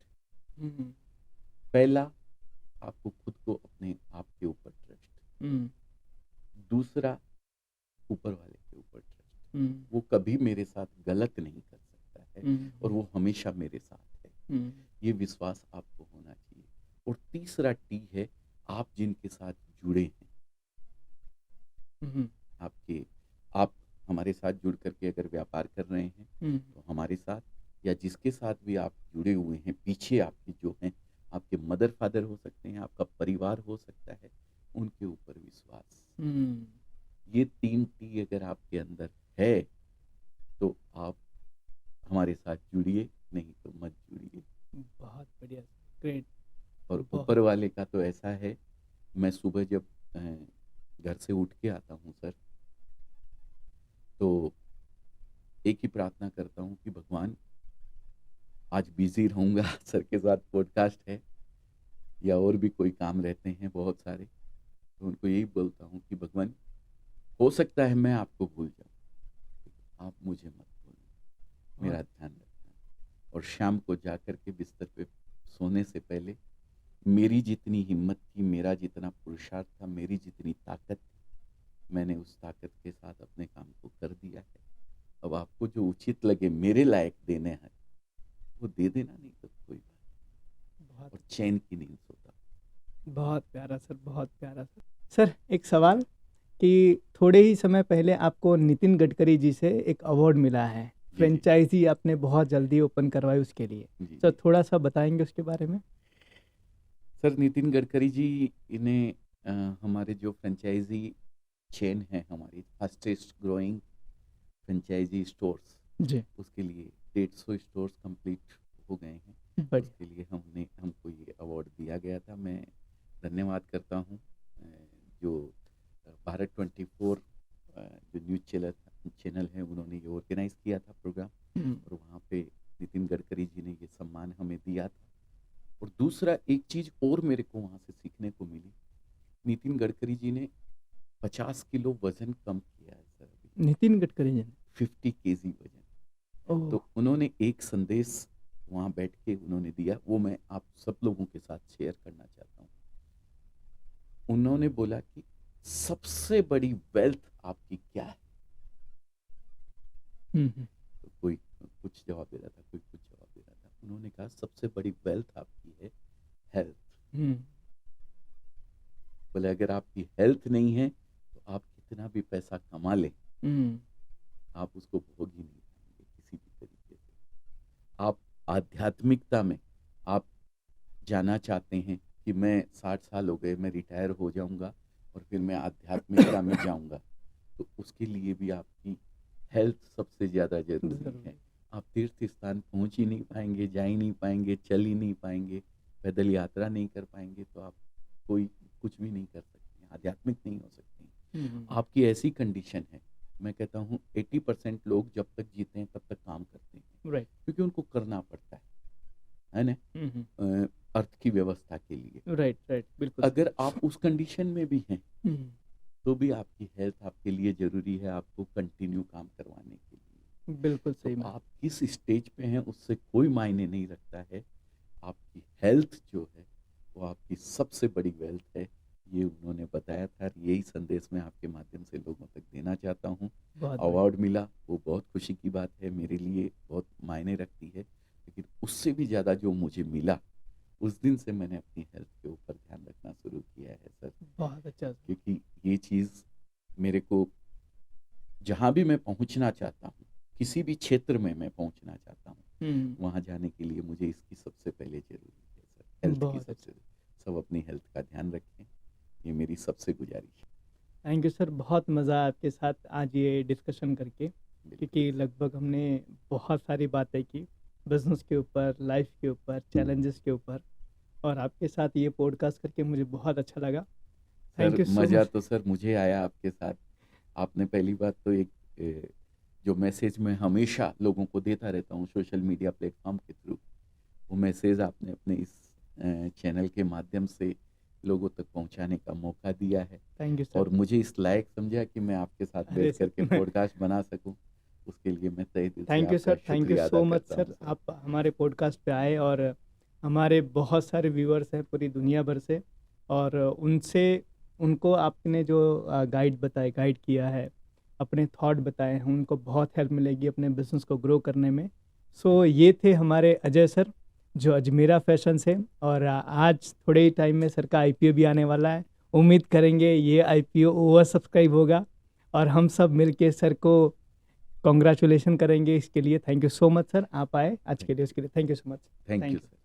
पहला, आपको खुद को अपने आप के ऊपर ट्रस्ट। दूसरा, ऊपर वाले के ऊपर ट्रस्ट। वो कभी मेरे साथ गलत नहीं कर सकता है और वो हमेशा मेरे साथ है, ये विश्वास आपको होना चाहिए। और तीसरा टी है, आप जिनके साथ जुड़े हैं, आप हमारे साथ जुड़ करके अगर व्यापार कर रहे हैं, तो हमारे साथ या जिसके साथ भी आप जुड़े हुए हैं, पीछे आपके जो हैं, आपके मदर फादर हो सकते हैं, आपका परिवार हो सकता है, उनके ऊपर विश्वास। ये 3 टी अगर आपके अंदर है, तो आप हमारे साथ जुड़िए, नहीं तो मत जुड़िए। बहुत बढ़िया, ग्रेट। और ऊपर वाले का तो ऐसा है, मैं सुबह जब घर से उठ के आता हूँ सर, तो एक ही प्रार्थना करता हूँ कि भगवान, आज बिजी रहूँगा, सर के साथ पॉडकास्ट है या और भी कोई काम रहते हैं बहुत सारे, तो उनको यही बोलता हूँ कि भगवान, हो सकता है मैं आपको भूल जाऊँ, आप मुझे मत भूलना, मेरा ध्यान रखना। और शाम को जाकर के बिस्तर पे सोने से पहले मेरी जितनी हिम्मत थी, मेरा जितना पुरुषार्थ था, मेरी जितनी ताकत थी, मैंने उस ताकत के साथ अपने काम को कर दिया है। अब आपको जो उचित लगे मेरे लायक देने हैं, वो दे देना, नहीं तो कोई बात नहीं। और चैन की नींद सोता। बहुत प्यारा सर, बहुत प्यारा सर। सर एक सवाल कि थोड़े ही समय पहले आपको नितिन गडकरी जी से एक अवार्ड मिला है, फ्रेंचाइजी आपने बहुत जल्दी ओपन करवाई उसके लिए, सर थोड़ा सा बताएंगे उसके बारे में? सर नितिन गडकरी जी इन्हें हमारे जो फ्रेंचाइजी चेन है, हमारी फास्टेस्ट ग्रोइंग फ्रेंचाइजी स्टोर्स जी, उसके लिए 150 स्टोर्स कंप्लीट हो गए हैं। उसके लिए हमको ये अवार्ड दिया गया था। मैं धन्यवाद करता हूँ जो भारत 24 जो न्यूज़ चैनल है, उन्होंने ये ऑर्गेनाइज किया था प्रोग्राम, और वहाँ पे नितिन गडकरी जी ने ये सम्मान हमें दिया था। और दूसरा एक चीज़ और मेरे को वहाँ से सीखने को मिली, नितिन गडकरी जी ने 50 किलो वजन कम किया है सर अभी। नितिन गडकरी जी ने 50 केजी वजन। तो उन्होंने एक संदेश वहाँ बैठ के उन्होंने दिया, वो मैं आप सब लोगों के साथ शेयर करना चाहता हूँ। उन्होंने बोला कि सबसे बड़ी वेल्थ आपकी क्या है? तो कोई कुछ जवाब दे रहा था, कोई कुछ जवाब दे रहा था। उन्होंने कहा सबसे बड़ी वेल्थ आपकी है हेल्थ। बोले अगर आपकी हेल्थ नहीं है, तो आप कितना भी पैसा कमा लें, आप उसको भोग ही नहीं पाएंगे किसी भी तरीके से। आप आध्यात्मिकता में आप जाना चाहते हैं कि मैं 60 साल हो गए, मैं रिटायर हो जाऊंगा और फिर मैं आध्यात्मिकता में जाऊंगा, तो उसके लिए भी आपकी हेल्थ सबसे ज़्यादा जरूरी है। आप तीर्थ स्थान पहुंच ही नहीं पाएंगे, जा ही नहीं पाएंगे, चल ही नहीं पाएंगे, पैदल यात्रा नहीं कर पाएंगे, तो आप कोई कुछ भी नहीं कर सकते हैं, आध्यात्मिक नहीं हो सकते। आपकी ऐसी कंडीशन है, मैं कहता हूँ 80% लोग जब तक जीते हैं तब तक काम करते हैं, क्योंकि उनको करना पड़ता है ना, अर्थ की व्यवस्था के लिए। राइट बिल्कुल। अगर आप उस कंडीशन में भी हैं, तो भी आपकी हेल्थ आपके लिए ज़रूरी है आपको कंटिन्यू काम करवाने के लिए। बिल्कुल तो सही बात। आप किस स्टेज पे हैं उससे कोई मायने नहीं रखता है। आपकी हेल्थ जो है वो आपकी सबसे बड़ी वेल्थ है। ये उन्होंने बताया था, यही संदेश मैं आपके माध्यम से लोगों तक देना चाहता हूँ। बहुत बढ़िया। अवार्ड मिला वो बहुत खुशी की बात है, मेरे लिए बहुत मायने रखती है। लेकिन उससे भी ज़्यादा जो मुझे मिला, उस दिन से मैंने अपनी हेल्थ के ऊपर ध्यान रखना शुरू किया है सर। बहुत अच्छा सर। क्योंकि ये चीज़ मेरे को जहाँ भी मैं पहुँचना चाहता हूँ, किसी भी क्षेत्र में मैं पहुँचना चाहता हूँ, वहाँ जाने के लिए मुझे इसकी सबसे पहले ज़रूरी है सर, हेल्थ की बहुत अच्छा। सबसे। सब अपनी हेल्थ का ध्यान रखें, ये मेरी सबसे गुजारिश है। थैंक यू सर, बहुत मज़ा आया आपके साथ आज ये डिस्कशन करके, बिल्कुल क्योंकि सर। लगभग हमने बहुत सारी बातें की बिजनेस के ऊपर, लाइफ के ऊपर, चैलेंजेस के ऊपर, और आपके साथ ये पॉडकास्ट करके मुझे बहुत अच्छा लगा। सर थैंक यू सो मज़ा मच। तो सर मुझे आया आपके साथ। आपने पहली बात तो एक जो मैसेज मैं हमेशा लोगों को देता रहता हूँ सोशल मीडिया प्लेटफॉर्म के थ्रू, वो मैसेज आपने अपने इस चैनल के माध्यम से लोगों तक पहुंचाने का मौका दिया है थैंक यू सर। और मुझे इस लायक समझा कि मैं आपके साथ अरे बैठ सर, करके पॉडकास्ट बना सकूं। उसके लिए मैं तहे दिल से थैंक यू आपका सर, थैंक यू शुक्रिया सो अदा मच करता हूं सर। सर। आप हमारे पॉडकास्ट पे आए, और हमारे बहुत सारे व्यूअर्स हैं पूरी दुनिया भर से, और उनको आपने जो गाइड किया है, अपने थॉट बताए हैं, उनको बहुत हेल्प मिलेगी अपने बिजनेस को ग्रो करने में। सो ये थे हमारे अजय सर, जो अजमेरा फैशन से, और आज थोड़े ही टाइम में सर का आईपीओ भी आने वाला है। उम्मीद करेंगे ये आईपीओ ओवर सब्सक्राइब होगा, और हम सब मिलके सर को कॉन्ग्रेचुलेशन करेंगे इसके लिए। Thank you so much sir, आप आए आज के लिए, उसके लिए thank you so much. Thank thank you you. Sir.